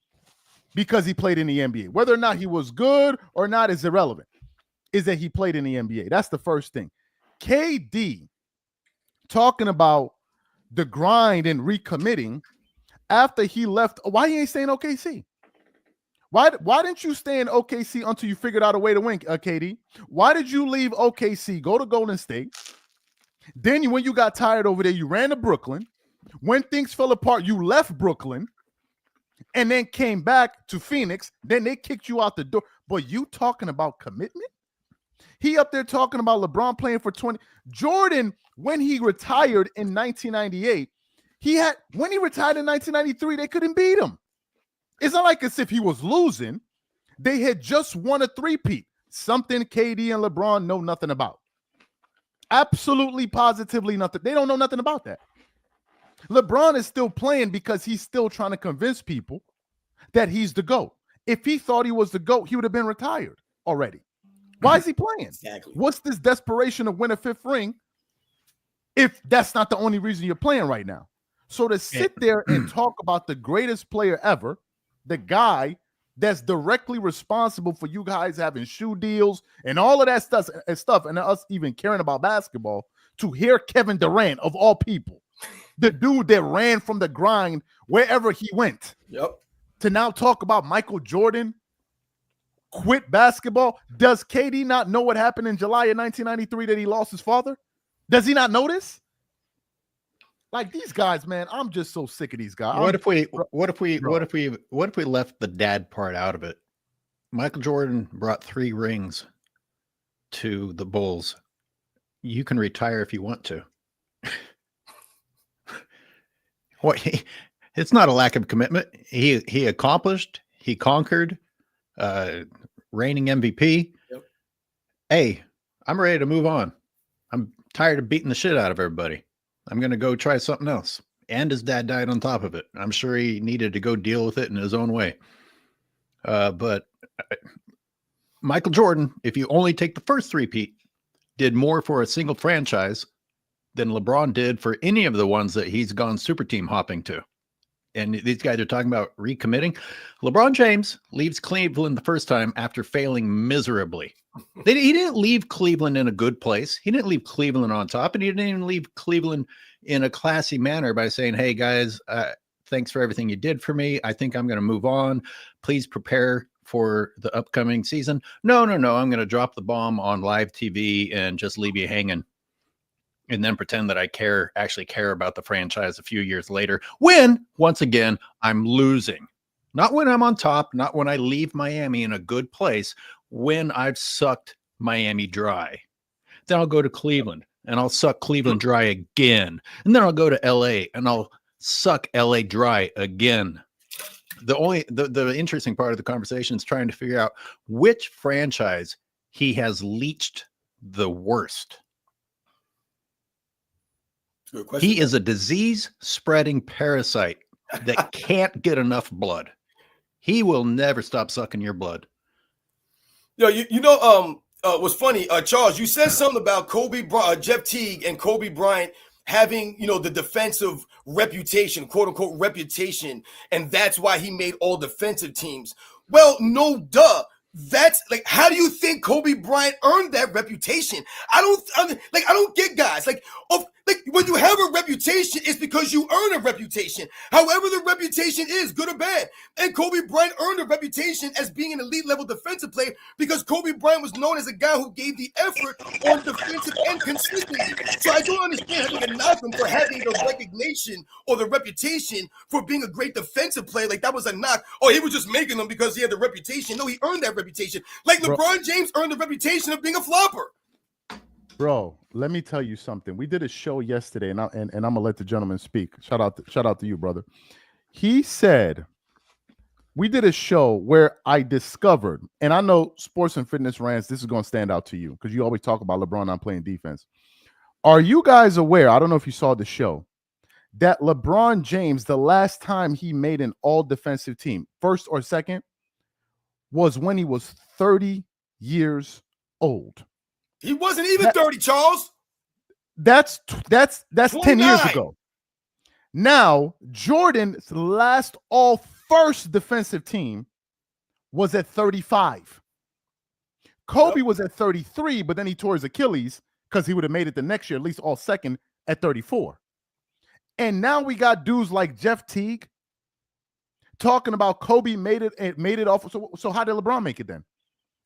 because he played in the NBA. Whether or not he was good or not is irrelevant. Is that he played in the NBA. That's the first thing. KD talking about the grind and recommitting after he left. Why he ain't staying OKC? Why didn't you stay in OKC until you figured out a way to win, KD? Why did you leave OKC, go to Golden State? Then when you got tired over there, you ran to Brooklyn. When things fell apart, you left Brooklyn and then came back to Phoenix. Then they kicked you out the door. But you talking about commitment? He up there talking about LeBron playing for 20. Jordan, when he retired in 1998, when he retired in 1993, they couldn't beat him. It's not like as if he was losing. They had just won a three-peat, something KD and LeBron know nothing about. Absolutely, positively nothing. They don't know nothing about that. LeBron is still playing because he's still trying to convince people that he's the GOAT. If he thought he was the GOAT, he would have been retired already. Why is he playing? Exactly. What's this desperation to win a fifth ring if that's not the only reason you're playing right now? So to sit there and talk about the greatest player ever, the guy that's directly responsible for you guys having shoe deals and all of that stuff, and us even caring about basketball, to hear Kevin Durant, of all people, the dude that ran from the grind wherever he went, to now talk about Michael Jordan quit basketball. Does KD not know what happened in July of 1993 that he lost his father? Does he not know this? Like, these guys, man, I'm just so sick of these guys. What if we left the dad part out of it? Michael Jordan brought 3 rings to the Bulls. You can retire if you want to. It's not a lack of commitment. He accomplished, he conquered, reigning MVP. Yep. Hey, I'm ready to move on. I'm tired of beating the shit out of everybody. I'm going to go try something else. And his dad died on top of it. I'm sure he needed to go deal with it in his own way. But Michael Jordan, if you only take the first three-peat, did more for a single franchise than LeBron did for any of the ones that he's gone super team hopping to. And these guys are talking about recommitting. LeBron James leaves Cleveland the first time after failing miserably. He didn't leave Cleveland in a good place. He didn't leave Cleveland on top, and he didn't even leave Cleveland in a classy manner by saying, hey, guys, thanks for everything you did for me. I think I'm going to move on. Please prepare for the upcoming season. No. I'm going to drop the bomb on live TV and just leave you hanging. And then pretend that I actually care about the franchise a few years later when, once again, I'm losing. Not when I'm on top, not when I leave Miami in a good place, when I've sucked Miami dry. Then I'll go to Cleveland and I'll suck Cleveland dry again. And then I'll go to LA and I'll suck LA dry again. The interesting part of the conversation is trying to figure out which franchise he has leached the worst. Good question. He is a disease-spreading parasite that can't get enough blood. He will never stop sucking your blood. Yo, you know, what's funny, Charles, you said something about Jeff Teague and Kobe Bryant having, the defensive reputation, quote unquote reputation, and that's why he made all defensive teams. Well, no duh. That's like, how do you think Kobe Bryant earned that reputation? I don't get guys like when you have a reputation, it's because you earn a reputation. However, the reputation is good or bad. And Kobe Bryant earned a reputation as being an elite level defensive player because Kobe Bryant was known as a guy who gave the effort on defensive end consistently. So I don't understand how you can knock him for having the recognition or the reputation for being a great defensive player. Like that was a knock. Oh, he was just making them because he had the reputation. No, he earned that reputation. Like LeBron James earned the reputation of being a flopper. Bro, let me tell you something. We did a show yesterday, and I'm gonna let the gentleman speak. Shout out to you, brother. He said, we did a show where I discovered, and I know Sports and Fitness Rants, this is going to stand out to you because you always talk about LeBron not playing defense. Are you guys aware, I don't know if you saw the show, that LeBron James, the last time he made an all-defensive team, first or second, was when he was 30 years old. He wasn't even 30, Charles. That's 10 years 29. ago. Now, Jordan's last all-first defensive team was at 35. Kobe was at 33, but then he tore his Achilles because he would have made it the next year, at least all second, at 34. And now we got dudes like Jeff Teague talking about Kobe made it off. So how did LeBron make it then?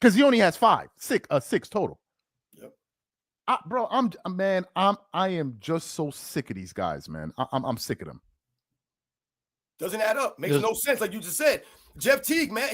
Because he only has six total. Yep. I am just so sick of these guys, man. I'm sick of them. Doesn't add up. Makes no sense, like you just said. Jeff Teague, man.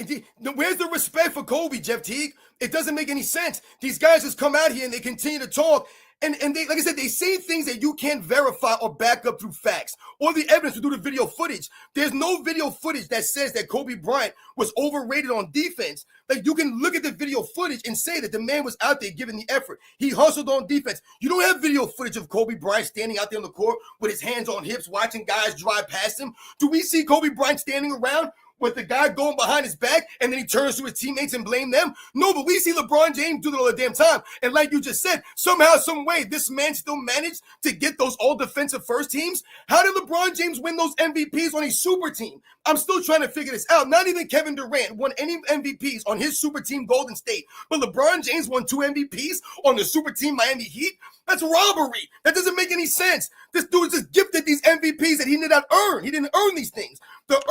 Where's the respect for Kobe, Jeff Teague? It doesn't make any sense. These guys just come out here and they continue to talk. And they, like I said, they say things that you can't verify or back up through facts or the evidence through the video footage. There's no video footage that says that Kobe Bryant was overrated on defense. Like, you can look at the video footage and say that the man was out there giving the effort. He hustled on defense. You don't have video footage of Kobe Bryant standing out there on the court with his hands on hips, watching guys drive past him. Do we see Kobe Bryant standing around with the guy going behind his back and then he turns to his teammates and blame them? No, but we see LeBron James do that all the damn time. And like you just said, somehow, some way, this man still managed to get those all defensive first teams. How did LeBron James win those MVPs on a super team? I'm still trying to figure this out. Not even Kevin Durant won any MVPs on his super team Golden State, but LeBron James won 2 MVPs on the super team Miami Heat. That's robbery. That doesn't make any sense. This dude just gifted these MVPs that he did not earn. He didn't earn these things. The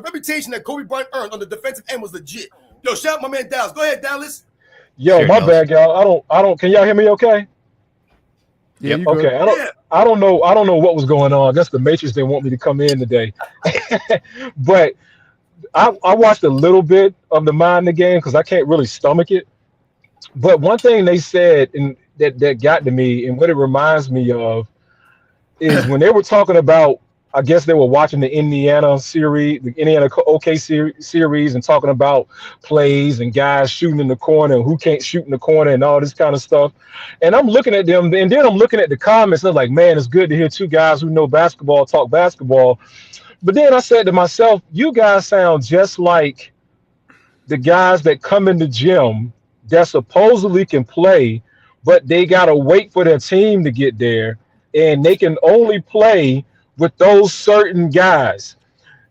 reputation that Kobe Bryant earned on the defensive end was legit. Yo, shout out my man Dallas. Go ahead, Dallas. Yo, my bad, y'all. I don't. Can y'all hear me? Okay. Yeah. Okay. I don't know what was going on. I guess the Matrix didn't want me to come in today. But I watched a little bit of the Mind the Game because I can't really stomach it. But one thing they said and that got to me, and what it reminds me of, is when they were talking about, I guess they were watching the Indiana series, the Indiana OK series, and talking about plays and guys shooting in the corner and who can't shoot in the corner and all this kind of stuff. And I'm looking at them, and then I'm looking at the comments, and I'm like, man, it's good to hear two guys who know basketball talk basketball. But then I said to myself, you guys sound just like the guys that come in the gym that supposedly can play, but they got to wait for their team to get there, and they can only play with those certain guys.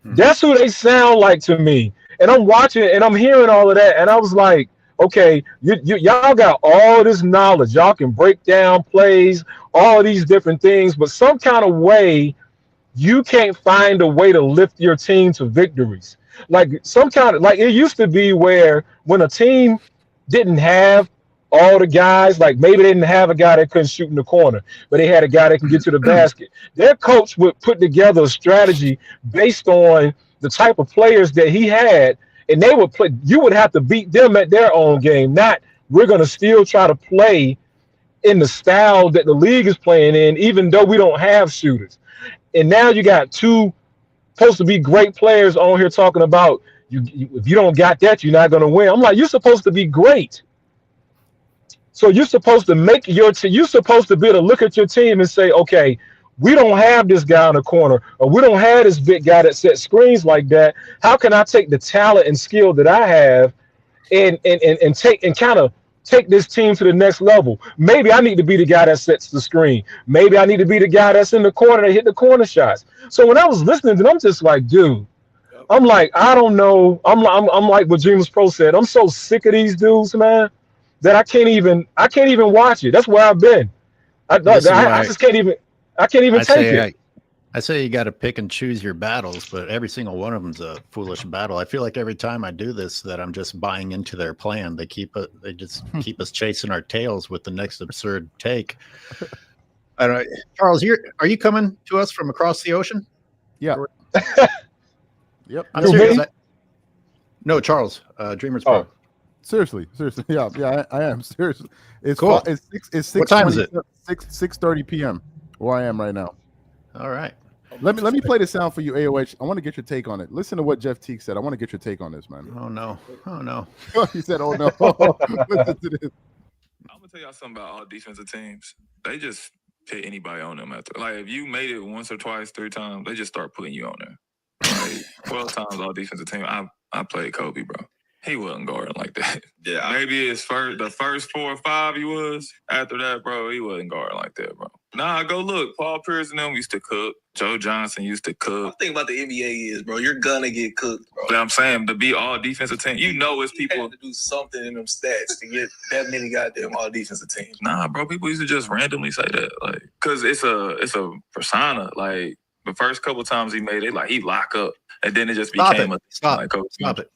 That's who they sound like to me. And I'm watching and I'm hearing all of that, and I was like, okay, y'all got all this knowledge. Y'all can break down plays, all these different things, but some kind of way you can't find a way to lift your team to victories. Like some kind of, like it used to be where when a team didn't have all the guys, like maybe they didn't have a guy that couldn't shoot in the corner, but they had a guy that can get to the basket. Their coach would put together a strategy based on the type of players that he had, and they would play. You would have to beat them at their own game, not we're going to still try to play in the style that the league is playing in, even though we don't have shooters. And now you got two supposed to be great players on here talking about if you don't got that, you're not going to win. I'm like, you're supposed to be great. So you're supposed to make your you're supposed to be able to look at your team and say, okay, we don't have this guy in the corner, or we don't have this big guy that sets screens like that. How can I take the talent and skill that I have and kind of take this team to the next level? Maybe I need to be the guy that sets the screen. Maybe I need to be the guy that's in the corner that hit the corner shots. So when I was listening to them, I'm just like, dude, I'm like, I don't know. I'm like what Dreamers Pro said. I'm so sick of these dudes, man, that I can't even watch it. That's where I've been. I just can't even take it. I say you got to pick and choose your battles, but every single one of them's a foolish battle. I feel like every time I do this, that I'm just buying into their plan. They just keep us chasing our tails with the next absurd take. I don't know. Charles, are you coming to us from across the ocean? Yeah. Yep. I'm serious. No, Charles, Dreamers Pro. Seriously. Yeah, I am seriously. It's cool. It's 6. What time is it? 6:30 p.m. where I am right now. All right. Let me play the sound for you, AOH. I want to get your take on it. Listen to what Jeff Teague said. I want to get your take on this, man. Oh no. He said, "Oh no." Listen to this. I'm gonna tell y'all something about all defensive teams. They just put anybody on them after. Like if you made it once or twice, 3 times, they just start putting you on there. Like 12 times all defensive team. I played Kobe, bro. He wasn't guarding like that. Yeah, maybe the first 4 or 5 he was. After that, bro, he wasn't guarding like that, bro. Nah, go look. Paul Pierce and them used to cook. Joe Johnson used to cook. The thing about the NBA is, bro, you're gonna get cooked, bro. But I'm saying to be all defensive team, it's people have to do something in them stats to get that many goddamn all defensive teams. Nah, bro, people used to just randomly say that, like, cause it's a persona. Like the first couple times he made it, like he lock up, and then it just became Stop it.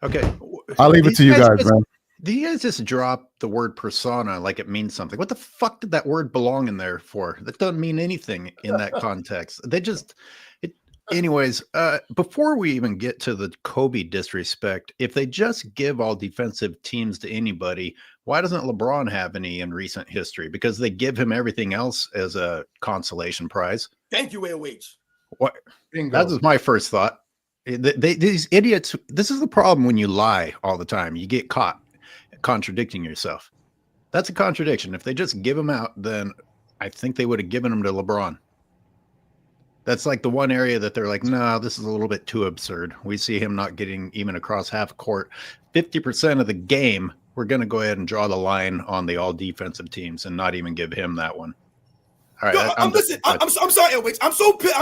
Okay, I'll leave it to you guys, man. Do you guys just drop the word persona like it means something? What the fuck did that word belong in there for? That doesn't mean anything in that context. Anyways, before we even get to the Kobe disrespect, if they just give all defensive teams to anybody, why doesn't LeBron have any in recent history? Because they give him everything else as a consolation prize. Thank you, AOH. What? That was my first thought. These idiots, this is the problem when you lie all the time. You get caught contradicting yourself. That's a contradiction. If they just give them out, then I think they would have given them to LeBron. That's like the one area that they're like, no, this is a little bit too absurd. We see him not getting even across half court. 50% of the game, we're going to go ahead and draw the line on the all defensive teams and not even give him that one. All right, I'm sorry, AOH. I'm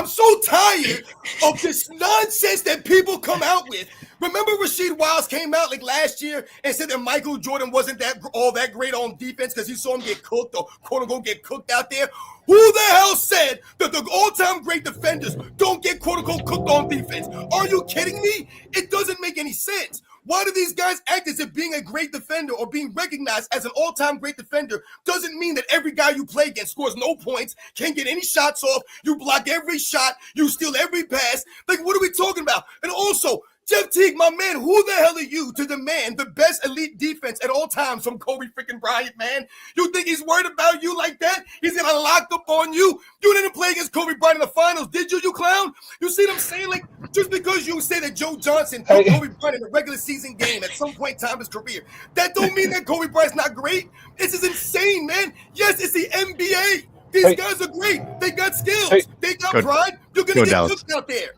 so tired of this nonsense that people come out with. Remember Rasheed Wiles came out like last year and said that Michael Jordan wasn't all that great on defense because he saw him get cooked or quote unquote get cooked out there. Who the hell said that the all-time great defenders don't get quote unquote cooked on defense? Are you kidding me? It doesn't make any sense. Why do these guys act as if being a great defender or being recognized as an all-time great defender doesn't mean that every guy you play against scores no points, can't get any shots off, you block every shot, you steal every pass? Like, what are we talking about? And also, Jeff Teague, my man, who the hell are you to demand the best elite defense at all times from Kobe freaking Bryant, man? You think he's worried about you like that? He's gonna lock up on you? You didn't play against Kobe Bryant in the finals, did you, you clown? You see what I'm saying? Like, just because you say that Joe Johnson put Kobe Bryant in a regular season game at some point in time in his career, that don't mean that Kobe Bryant's not great. This is insane, man. Yes, it's the NBA. These guys are great. They got skills. They got pride. You're gonna get cooked out there.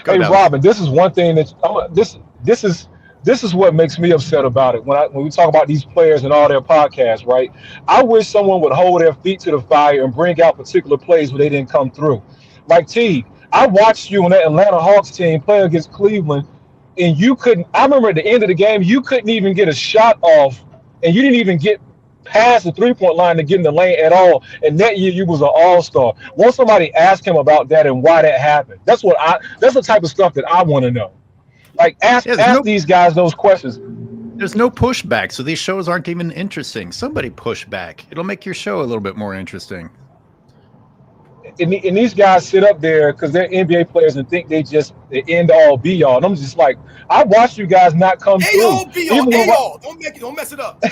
Hey, Robin, this is one thing that this is what makes me upset about it when we talk about these players and all their podcasts, right? I wish someone would hold their feet to the fire and bring out particular plays where they didn't come through. Like T, I watched you on that Atlanta Hawks team play against Cleveland, and you couldn't. I remember at the end of the game, you couldn't even get a shot off, and you didn't even get past the three-point line to get in the lane at all. And that year, you was an all-star. Won't somebody ask him about that and why that happened? That's the type of stuff that I want to know. Like, ask these guys those questions. There's no pushback, so these shows aren't even interesting. Somebody push back. It'll make your show a little bit more interesting. And these guys sit up there because they're NBA players and think they just the end all be all. And I'm just like, I watched you guys not come through. Don't mess it up.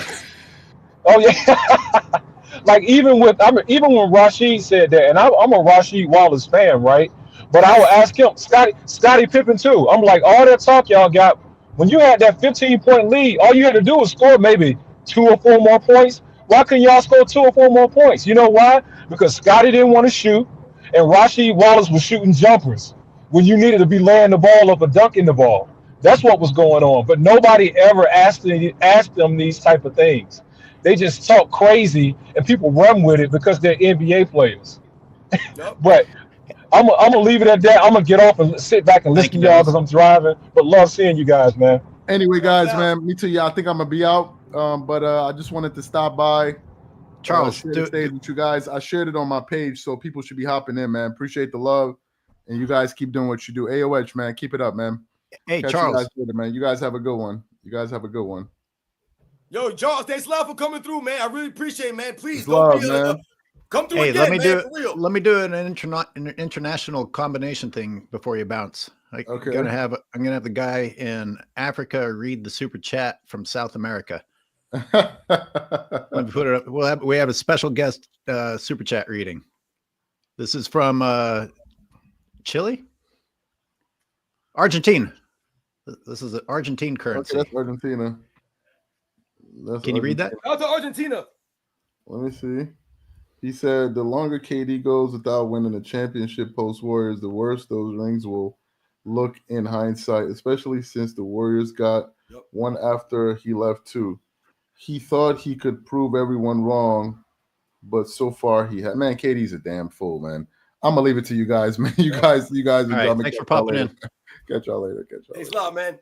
Oh yeah, like even when Rasheed said that, and I'm a Rasheed Wallace fan, right? But I would ask him, Scottie Pippen too. I'm like, all that talk y'all got when you had that 15-point lead, all you had to do was score maybe 2 or 4 more points. Why couldn't y'all score 2 or 4 more points? You know why? Because Scottie didn't want to shoot, and Rasheed Wallace was shooting jumpers when you needed to be laying the ball up or dunking the ball. That's what was going on. But nobody ever asked them these type of things. They just talk crazy, and people run with it because they're NBA players. Yep. But I'm gonna leave it at that. I'm gonna get off and sit back and listen to y'all because I'm driving. But love seeing you guys, man. Anyway, guys, man, me too. Yeah, I think I'm gonna be out. But I just wanted to stop by. Charles, share the stage with you guys. I shared it on my page, so people should be hopping in, man. Appreciate the love, and you guys keep doing what you do. AOH, man, keep it up, man. Hey, Catch Charles, you guys later, man. You guys have a good one. Yo, Charles, thanks a lot for coming through, man. I really appreciate it, man. Please don't come through again, man, for real. Let me do an international combination thing before you bounce. Okay. I'm gonna have the guy in Africa read the super chat from South America. Let me put it up. We have a special guest super chat reading. This is from Chile? Argentina. This is an Argentine currency. Okay, that's Argentina. Can you read that? Out to Argentina. Let me see. He said, the longer KD goes without winning a championship post-Warriors, the worse those rings will look in hindsight, especially since the Warriors got one after he left too. He thought he could prove everyone wrong, but so far he had. Man, KD's a damn fool, man. I'm going to leave it to you guys, man. You guys. All right, thanks for popping in. Catch y'all later. Thanks a lot, man.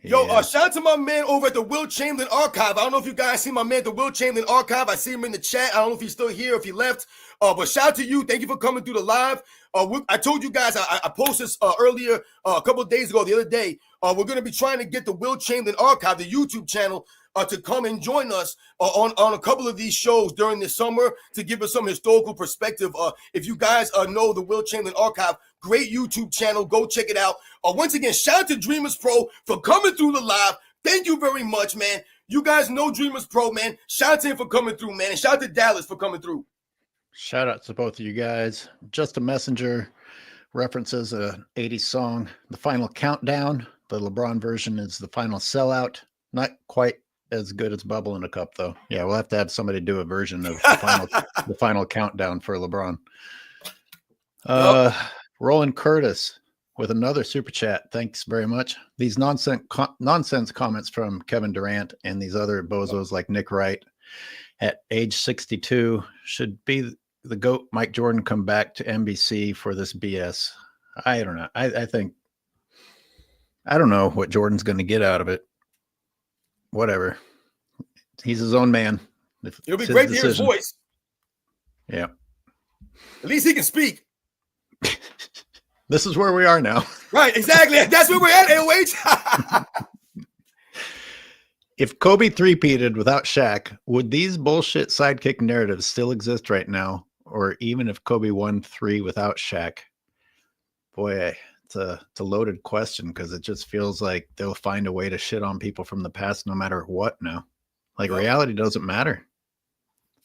Yo, shout out to my man over at the Will Chamberlain Archive. I don't know if you guys see my man at the Will Chamberlain Archive. I see him in the chat. I don't know if he's still here, if he left. But shout out to you. Thank you for coming through the live. I told you guys, I posted this earlier, a couple of days ago, the other day. We're going to be trying to get the Will Chamberlain Archive, the YouTube channel, to come and join us on a couple of these shows during the summer to give us some historical perspective. If you guys know the Will Chamberlain Archive, great YouTube channel. Go check it out. Once again, shout out to Dreamers Pro for coming through the live. Thank you very much, man. You guys know Dreamers Pro, man. Shout out to him for coming through, man. And shout out to Dallas for coming through. Shout out to both of you guys. Just a Messenger references a 80s song, The Final Countdown. The LeBron version is The Final Sellout. Not quite as good as Bubble in a Cup, though. Yeah, we'll have to have somebody do a version of the final Countdown for LeBron. Roland Curtis with another super chat. Thanks very much. These nonsense comments from Kevin Durant and these other bozos like Nick Wright at age 62 should be the GOAT Mike Jordan come back to NBC for this BS. I don't know. I don't know what Jordan's going to get out of it. Whatever. He's his own man. It'll be great to hear his voice. Yeah. At least he can speak. This is where we are now. Right, exactly. That's where we're at, AOH. If Kobe three-peated without Shaq, would these bullshit sidekick narratives still exist right now? Or even if Kobe won 3 without Shaq? Boy, it's a loaded question because it just feels like they'll find a way to shit on people from the past no matter what now. Like, reality doesn't matter.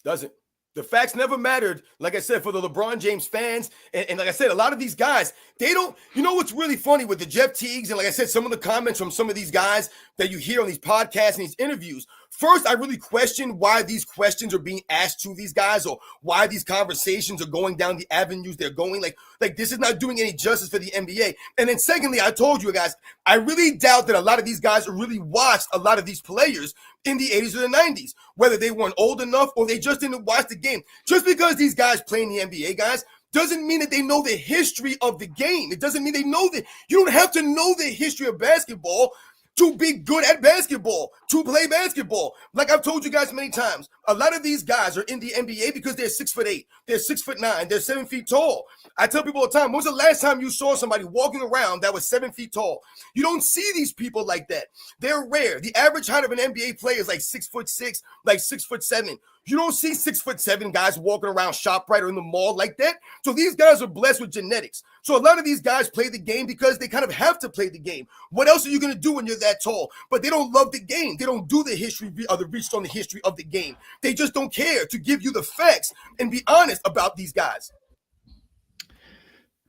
Doesn't. The facts never mattered, like I said, for the LeBron James fans. And like I said, a lot of these guys, they don't, you know what's really funny with the Jeff Teagues, and like I said, some of the comments from some of these guys that you hear on these podcasts and these interviews. First, I really question why these questions are being asked to these guys or why these conversations are going down the avenues they're going. Like this is not doing any justice for the NBA. And then secondly, I told you guys, I really doubt that a lot of these guys really watched a lot of these players in the 80s or the 90s, whether they weren't old enough or they just didn't watch the game. Just because these guys play in the NBA, guys, doesn't mean that they know the history of the game. It doesn't mean they know that. You don't have to know the history of basketball to be good at basketball, to play basketball. Like I've told you guys many times, a lot of these guys are in the NBA because they're 6'8", they're 6'9", they're 7 feet tall. I tell people all the time, when was the last time you saw somebody walking around that was 7 feet tall? You don't see these people like that. They're rare. The average height of an NBA player is like 6'6", like 6'7". You don't see 6'7" guys walking around ShopRite or in the mall like that. So these guys are blessed with genetics. So a lot of these guys play the game because they kind of have to play the game. What else are you going to do when you're that tall? But they don't love the game. They don't do the history or the research on the history of the game. They just don't care to give you the facts and be honest about these guys.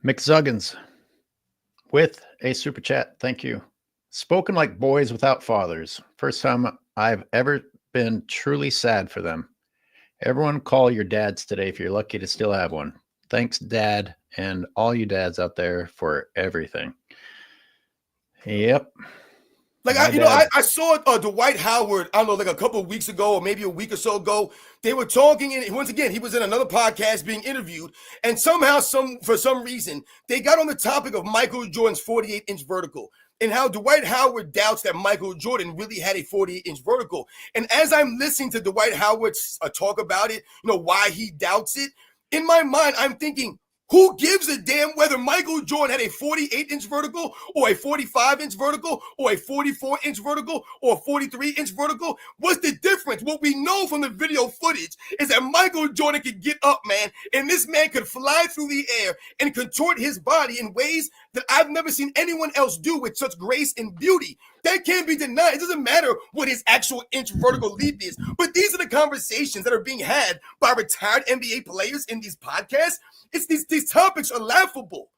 McZuggins with a super chat. Thank you. Spoken like boys without fathers. First time I've ever been truly sad for them. Everyone call your dads today if you're lucky to still have one. Thanks, Dad, and all you dads out there for everything. Yep. Like, I saw Dwight Howard, I don't know, like a couple of weeks ago or maybe a week or so ago. They were talking, and once again, he was in another podcast being interviewed, and somehow, for some reason, they got on the topic of Michael Jordan's 48-inch vertical and how Dwight Howard doubts that Michael Jordan really had a 48-inch vertical. And as I'm listening to Dwight Howard talk about it, why he doubts it, in my mind, I'm thinking, who gives a damn whether Michael Jordan had a 48-inch vertical or a 45-inch vertical or a 44-inch vertical or a 43-inch vertical? What's the difference? What we know from the video footage is that Michael Jordan could get up, man, and this man could fly through the air and contort his body in ways that I've never seen anyone else do with such grace and beauty. That can't be denied. It doesn't matter what his actual inch vertical leap is. But these are the conversations that are being had by retired NBA players in these podcasts. It's these topics are laughable.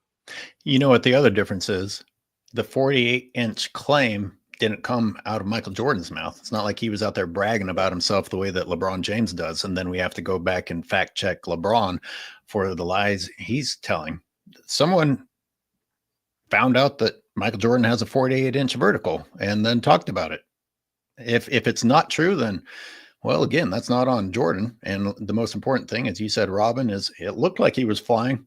You know what the other difference is? The 48-inch claim didn't come out of Michael Jordan's mouth. It's not like he was out there bragging about himself the way that LeBron James does. And then we have to go back and fact check LeBron for the lies he's telling. Someone found out that Michael Jordan has a 48-inch vertical and then talked about it. If it's not true, then, well, again, that's not on Jordan. And the most important thing, as you said, Robin, is it looked like he was flying.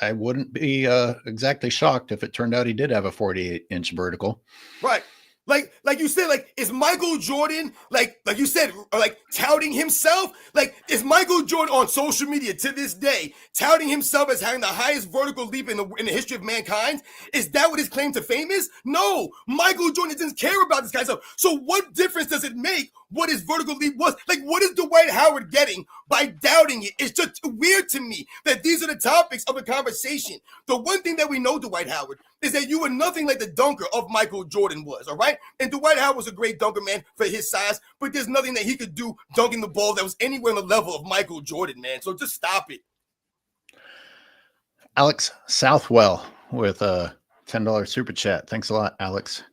I wouldn't be exactly shocked if it turned out he did have a 48-inch vertical. Right. Like you said, like, is Michael Jordan, like you said, like touting himself? Like, is Michael Jordan on social media to this day touting himself as having the highest vertical leap in the history of mankind? Is that what his claim to fame is? No, Michael Jordan doesn't care about this kind of stuff. So what difference does it make what his vertical leap was? Like, what is Dwight Howard getting by doubting it? It's just weird to me that these are the topics of the conversation. The one thing that we know, Dwight Howard, is that you were nothing like the dunker of Michael Jordan was, all right? And Dwight Howard was a great dunker, man, for his size, but there's nothing that he could do dunking the ball that was anywhere on the level of Michael Jordan, man. So just stop it. Alex Southwell with a $10 super chat. Thanks a lot, Alex.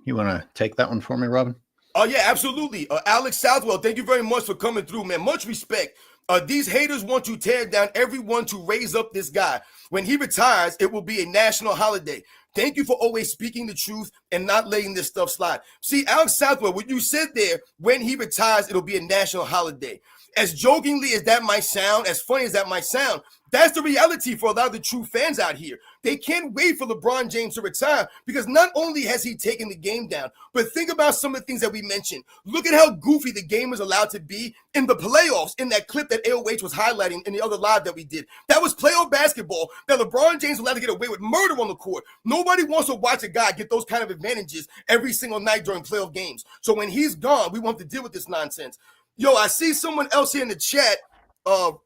You want to take that one for me, Robin? Oh, yeah, absolutely. Alex Southwell, thank you very much for coming through, man. Much respect. These haters want to tear down everyone to raise up this guy. When he retires, it will be a national holiday. Thank you for always speaking the truth and not letting this stuff slide. See, Alex Southwell, what you said there, when he retires, it'll be a national holiday. As jokingly as that might sound, as funny as that might sound, that's the reality for a lot of the true fans out here. They can't wait for LeBron James to retire because not only has he taken the game down, but think about some of the things that we mentioned. Look at how goofy the game was allowed to be in the playoffs, in that clip that AOH was highlighting in the other live that we did. That was playoff basketball that LeBron James was allowed to get away with murder on the court. Nobody wants to watch a guy get those kind of advantages every single night during playoff games. So when he's gone, we want to deal with this nonsense. Yo, I see someone else here in the chat,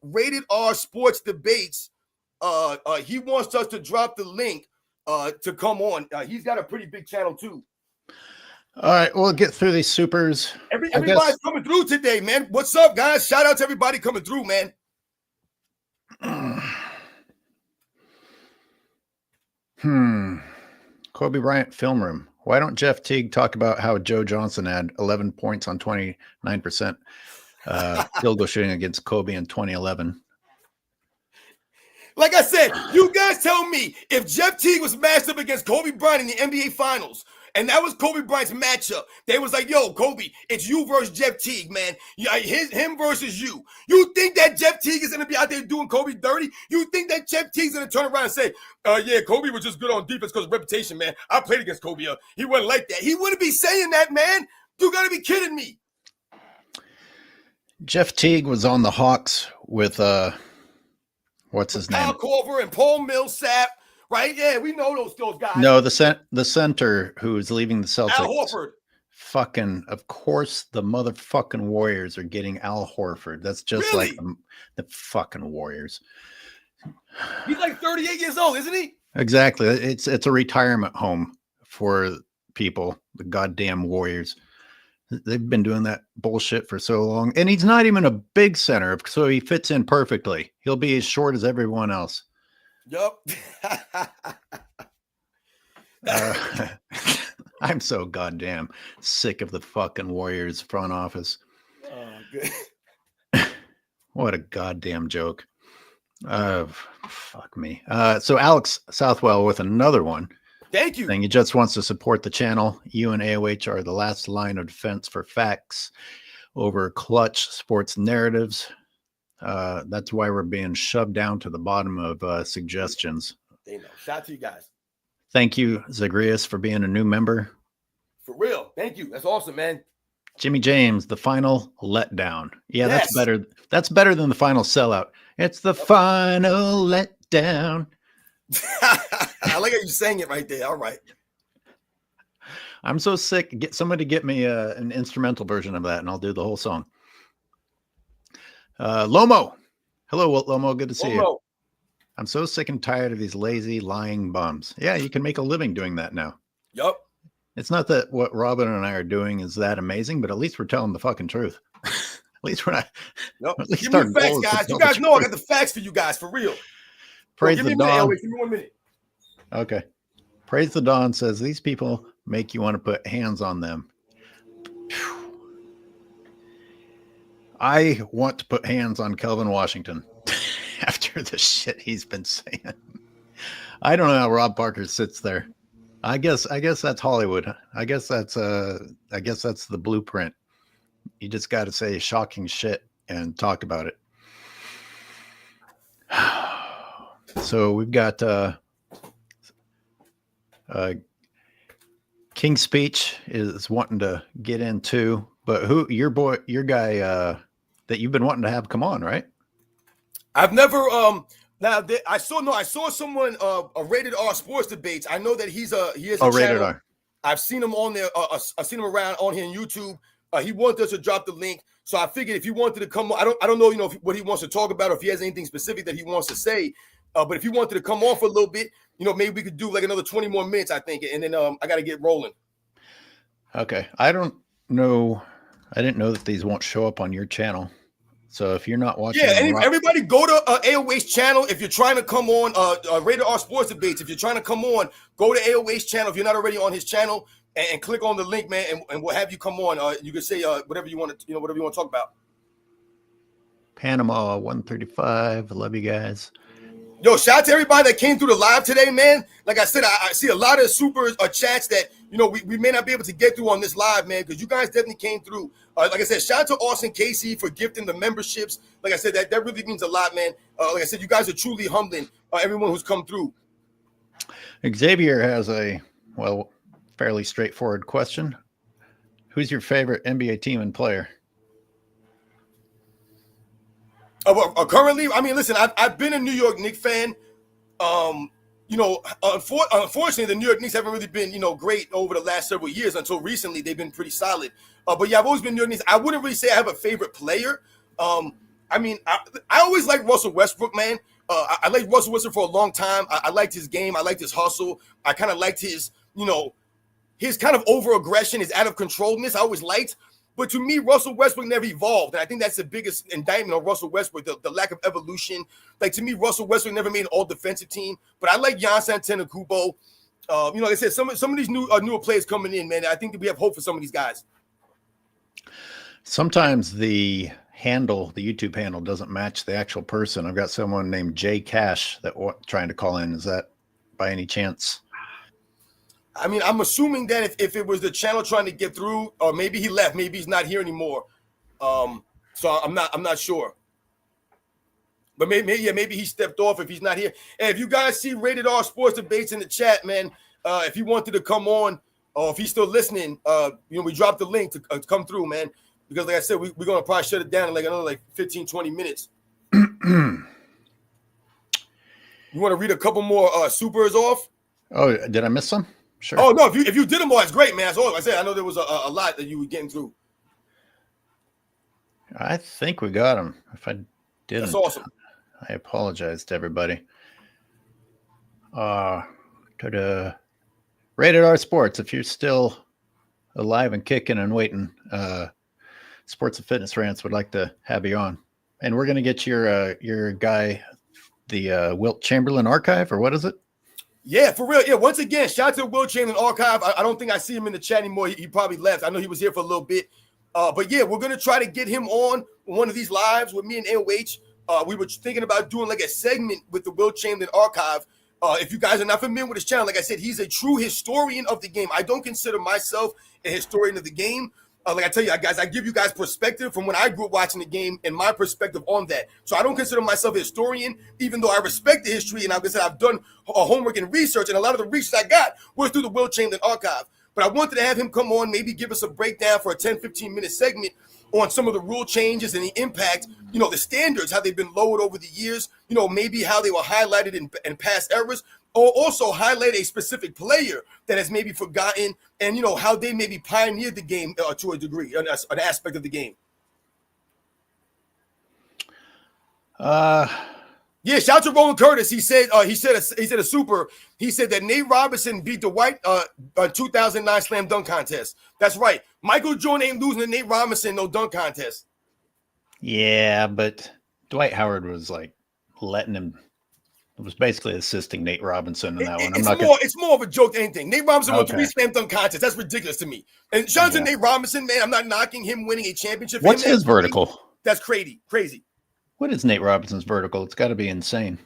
Rated R Sports Debates. He wants us to drop the link to come on. He's got a pretty big channel too. All right, we'll get through these supers. Everybody's coming through today, man. What's up, guys? Shout out to everybody coming through, man. Kobe Bryant film room. Why don't Jeff Teague talk about how Joe Johnson had 11 points on 29% field goal shooting against Kobe in 2011? Like I said, you guys tell me if Jeff Teague was matched up against Kobe Bryant in the NBA Finals, and that was Kobe Bryant's matchup, they was like, yo, Kobe, it's you versus Jeff Teague, man. Him versus you. You think that Jeff Teague is going to be out there doing Kobe dirty? You think that Jeff Teague's going to turn around and say, yeah, Kobe was just good on defense because of reputation, man. I played against Kobe. He wasn't like that. He wouldn't be saying that, man. You got to be kidding me. Jeff Teague was on the Hawks with, what's his name? Kyle Korver and Paul Millsap. Right? Yeah, we know those guys. No, the center who is leaving the Celtics. Al Horford. Fucking, of course, the motherfucking Warriors are getting Al Horford. That's just Really? like the fucking Warriors. He's like 38 years old, isn't he? Exactly. It's a retirement home for people, the goddamn Warriors. They've been doing that bullshit for so long. And he's not even a big center, so he fits in perfectly. He'll be as short as everyone else. Yup. I'm so goddamn sick of the fucking Warriors front office. Oh, good. What a goddamn joke. Fuck me. So Alex Southwell with another one. Thank you. He just wants to support the channel. You and AOH are the last line of defense for facts over clutch sports narratives. That's why we're being shoved down to the bottom of suggestions. They know. Shout out to you guys. Thank you, Zagreus, for being a new member. For real. Thank you. That's awesome, man. Jimmy James, the final letdown. Yeah, Yes. that's better. That's better than the final sellout. It's the final letdown. I like how you sang it right there. All right. I'm so sick. Get somebody get me an instrumental version of that, and I'll do the whole song. Lomo. Hello, Lomo. Good to see you. I'm so sick and tired of these lazy, lying bums. Yeah, you can make a living doing that now. Yup. It's not that what Robin and I are doing is that amazing, but at least we're telling the fucking truth. At least we're not. Yep. At least Give me our the facts, goal is to guys. You tell the guys know I truth. got the facts for you guys, for real. Yo, Praise give the me a minute, Dawn. Elway. Give me 1 minute. Okay. Praise the Dawn says these people make you want to put hands on them. I want to put hands on Kelvin Washington after the shit he's been saying. I don't know how Rob Parker sits there. I guess that's Hollywood. I guess that's the blueprint. You just got to say shocking shit and talk about it. So we've got King's Speech is wanting to get into, but who your guy that you've been wanting to have come on, right? I've never I saw someone a rated R sports debates. I know that he has a rated channel. R. I've seen him on there. I've seen him around on here on YouTube. He wanted us to drop the link, so I figured if he wanted to come on, I don't know, what he wants to talk about, or if he has anything specific that he wants to say. But if he wanted to come on for a little bit, maybe we could do like another 20 more minutes, I think, and then I got to get rolling. Okay, I don't know. I didn't know that these won't show up on your channel. So if you're not watching, everybody go to AOH channel if you're trying to come on. Rated R Sports Debates. If you're trying to come on, go to AOH channel if you're not already on his channel, and click on the link, man, and we'll have you come on. You can say whatever you want to, whatever you want to talk about. Panama 135. I love you guys. Yo, shout out to everybody that came through the live today, man. Like I said, I see a lot of super chats that, we may not be able to get through on this live, man, because you guys definitely came through. Like I said, shout out to Austin Casey for gifting the memberships. Like I said, that really means a lot, man. Like I said, you guys are truly humbling everyone who's come through. Xavier has a, fairly straightforward question. Who's your favorite NBA team and player? Currently, I mean, listen, I've been a New York Knicks fan. Unfortunately, the New York Knicks haven't really been, great over the last several years. Until recently, they've been pretty solid. But yeah, I've always been New York Knicks. I wouldn't really say I have a favorite player. I mean, I always liked Russell Westbrook, man. I liked Russell Westbrook for a long time. I liked his game. I liked his hustle. I kind of liked his, his kind of over-aggression, his out-of-controlness. I always liked. But to me, Russell Westbrook never evolved. And I think that's the biggest indictment on Russell Westbrook, the lack of evolution. Like, to me, Russell Westbrook never made an all-defensive team. But I like Giannis Antetokounmpo. Like I said, some of these newer players coming in, man, I think that we have hope for some of these guys. Sometimes the YouTube handle doesn't match the actual person. I've got someone named Jay Cash that trying to call in. Is that by any chance? I mean, I'm assuming that if it was the channel trying to get through, or maybe he left, maybe he's not here anymore. So I'm not sure. But maybe he stepped off if he's not here. And if you guys see Rated R Sports Debates in the chat, man, if he wanted to come on, or if he's still listening, we dropped the link to come through, man. Because like I said, we're gonna probably shut it down in like another 15, 20 minutes. You want to read a couple more supers off? Oh, did I miss some? Sure. Oh no, if you did them all, that's great, man. That's all I said. I know there was a lot that you were getting through. I think we got them. If I didn't, that's awesome. I apologize to everybody. To the Rated R Sports, if you're still alive and kicking and waiting, Sports and Fitness Rants would like to have you on, and we're gonna get your guy, the Wilt Chamberlain archive, or what is it? Yeah, for real. Yeah, once again, shout out to the Will Chamberlain archive. I don't think I see him in the chat anymore. He probably left. I know he was here for a little bit. But yeah, we're going to try to get him on one of these lives with me and AOH. We were thinking about doing like a segment with the Will Chamberlain archive. If you guys are not familiar with his channel, like I said, he's a true historian of the game. I don't consider myself a historian of the game. Like I tell you guys, I give you guys perspective from when I grew up watching the game and my perspective on that. So I don't consider myself a historian, even though I respect the history. And like I said, I've done homework and research, and a lot of the research I got was through the Will Chamberlain archive. But I wanted to have him come on, maybe give us a breakdown for a 10, 15-minute segment on some of the rule changes and the impact, the standards, how they've been lowered over the years, maybe how they were highlighted in past eras, or also highlight a specific player that has maybe forgotten, and how they maybe pioneered the game to a degree, an aspect of the game. Yeah, shout out to Roland Curtis. He said that Nate Robinson beat Dwight 2009 slam dunk contest. That's right. Michael Jordan ain't losing to Nate Robinson no dunk contest. Yeah, but Dwight Howard was like letting him. It was basically assisting Nate Robinson in that one. It's more of a joke than anything. Nate Robinson won 3 slam dunk contests. That's ridiculous to me. And shout out to Nate Robinson, man. I'm not knocking him winning a championship. What's his vertical? That's crazy. What is Nate Robinson's vertical? It's got to be insane.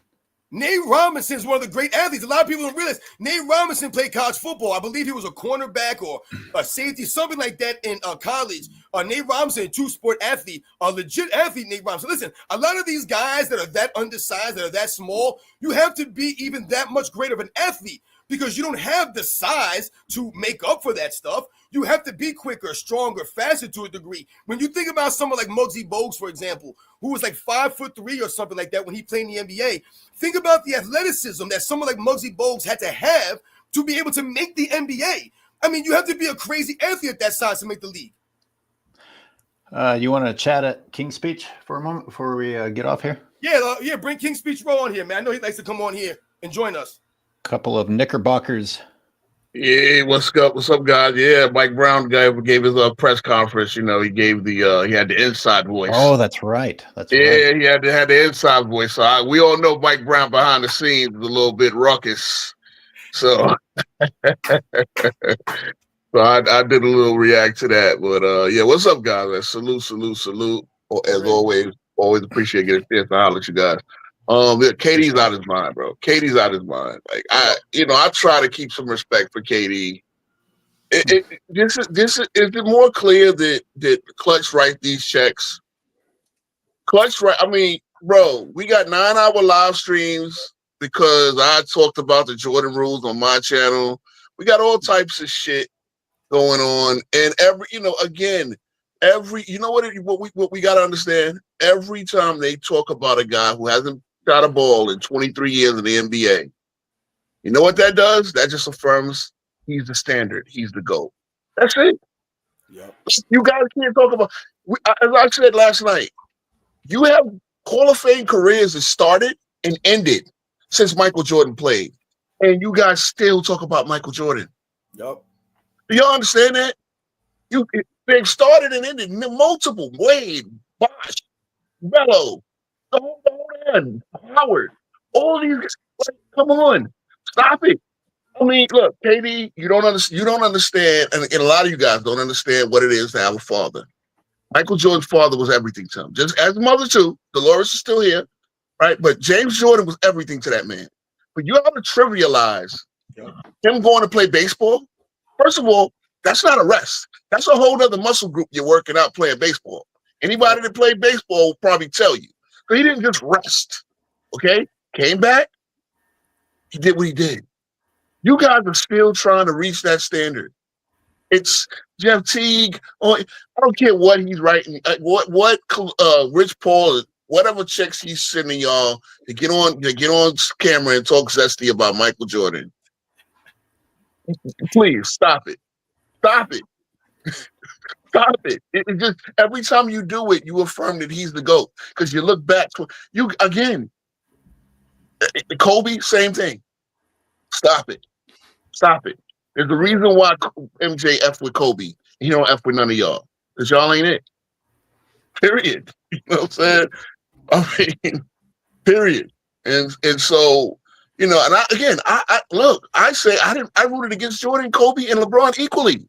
Nate Robinson is one of the great athletes. A lot of people don't realize Nate Robinson played college football. I believe he was a cornerback or a safety, something like that in college. Nate Robinson, a two-sport athlete, a legit athlete, Nate Robinson. Listen, a lot of these guys that are that undersized, that are that small, you have to be even that much greater of an athlete because you don't have the size to make up for that stuff. You have to be quicker, stronger, faster to a degree. When you think about someone like Muggsy Bogues, for example, who was like 5'3" or something like that when he played in the NBA, think about the athleticism that someone like Muggsy Bogues had to have to be able to make the NBA. I mean, you have to be a crazy athlete at that size to make the league. You want to chat at King's Speech for a moment before we get off here? Yeah, bring King's Speech Row on here, man. I know he likes to come on here and join us. Couple of Knickerbockers. Yeah, what's up, guys? Yeah, Mike Brown guy gave his press conference. You know, he gave he had the inside voice. Oh, that's right. Right. He had the inside voice. So we all know Mike Brown behind the scenes is a little bit ruckus. So, so I did a little react to that. But yeah, what's up, guys? Salute. As always appreciate getting a chance to holler at you guys. KD's out of his mind, bro. KD's out of his mind. Like I try to keep some respect for KD. Is it more clear that Clutch write these checks? Clutch write. I mean, bro, we got 9-hour live streams because I talked about the Jordan rules on my channel. We got all types of shit going on, and what we got to understand. Every time they talk about a guy who hasn't got a ball in 23 years in the NBA, you know what that does? That just affirms he's the standard. He's the GOAT. That's it. Yep. You guys can't talk about. As I said last night, you have Hall of Fame careers that started and ended since Michael Jordan played, and you guys still talk about Michael Jordan. Yep. Do y'all understand that? They've started and ended multiple. Wade, Bosh, Bello, the whole end, Howard, all these guys. Like, come on, stop it. I mean, look, KD, you don't understand, and a lot of you guys don't understand what it is to have a father. Michael Jordan's father was everything to him, just as mother too. Dolores is still here, right? But James Jordan was everything to that man. But you have to trivialize him going to play baseball. First of all, that's not a rest. That's a whole other muscle group you're working out playing baseball. Anybody that played baseball will probably tell you. So he didn't just rest, okay? Came back, he did what he did. You guys are still trying to reach that standard. It's Jeff Teague. I don't care what he's writing, what Rich Paul, whatever checks he's sending y'all to get on camera and talk zesty about Michael Jordan. Please stop it. Stop it. Stop it. It just every time you do it, you affirm that he's the GOAT. Because you look back to you again. Kobe, same thing. Stop it. Stop it. There's a reason why MJ F with Kobe. He don't F with none of y'all. Because y'all ain't it. Period. You know what I'm saying? I mean, period. And so, and I rooted against Jordan, Kobe, and LeBron equally.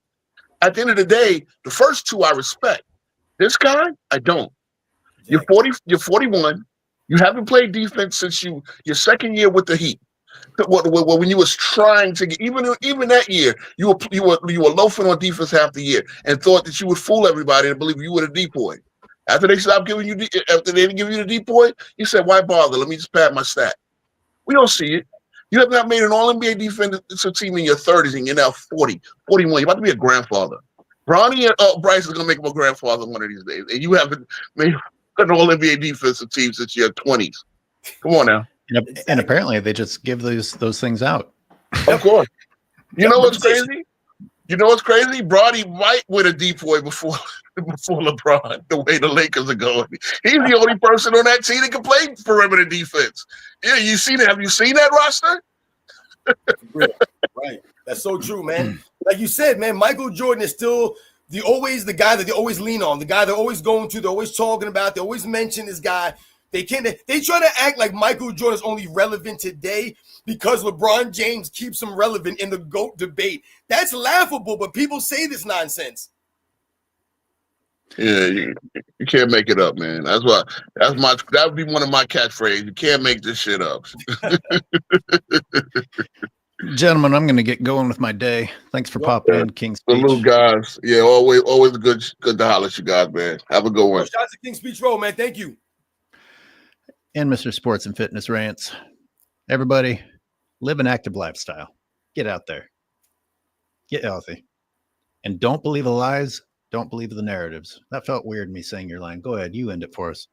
At the end of the day, the first two I respect. This guy, I don't. You're 40. You're 41. You haven't played defense since your second year with the Heat. When you was trying to get even that year, you were loafing on defense half the year and thought that you would fool everybody and believe you were a depoy. After they stopped giving you, after they didn't give you the depoy, you said, "Why bother? Let me just pad my stat." We don't see it. You have not made an All-NBA defensive team in your 30s, and you're now 40, 41. You're about to be a grandfather. Bronny and Bryce is going to make him a grandfather one of these days, and you haven't made an All-NBA defensive team since your 20s. Come on now. And apparently they just give those things out. Of course. You know what's crazy? You know what's crazy? Brody might win a depoy before LeBron, the way the Lakers are going. He's the only person on that team that can play perimeter defense. Yeah, you seen it? Have you seen that roster? Right. That's so true, man. Like you said, man, Michael Jordan is still always the guy that they always lean on, the guy they're always going to, they're always talking about, they always mention this guy. They try to act like Michael Jordan is only relevant today because LeBron James keeps him relevant in the GOAT debate. That's laughable, but people say this nonsense. Yeah, you can't make it up, man. That would be one of my catchphrases. You can't make this shit up. Gentlemen, I'm going to get going with my day. Thanks for popping in, King's Speech. Salute, guys. Yeah, always good to holler at you guys, man. Have a good one. Shout out to King's Speech Road, man. Thank you. And Mr. Sports and Fitness Rants. Everybody, live an active lifestyle. Get out there. Get healthy. And don't believe the lies. Don't believe the narratives. That felt weird, me saying your line. Go ahead. You end it for us.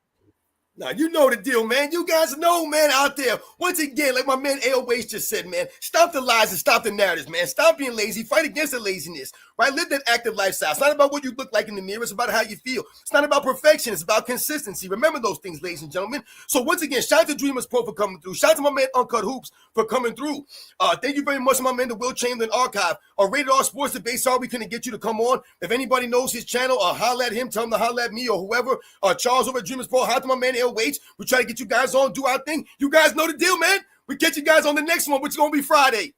Now, you know the deal, man. You guys know, man, out there. Once again, like my man AOH just said, man, stop the lies and stop the narratives, man. Stop being lazy. Fight against the laziness, right? Live that active lifestyle. It's not about what you look like in the mirror. It's about how you feel. It's not about perfection. It's about consistency. Remember those things, ladies and gentlemen. So once again, shout out to Dreamers Pro for coming through. Shout out to my man Uncut Hoops for coming through. Thank you very much to my man, the Will Chamberlain Archive. Rated R Sports Debate. Sorry we couldn't get you to come on. If anybody knows his channel, holler at him. Tell him to holler at me or whoever. Charles over at Dreamers Pro. Holler to my man AOH. We try to get you guys on, do our thing. You guys know the deal, man. We catch you guys on the next one, which is going to be Friday.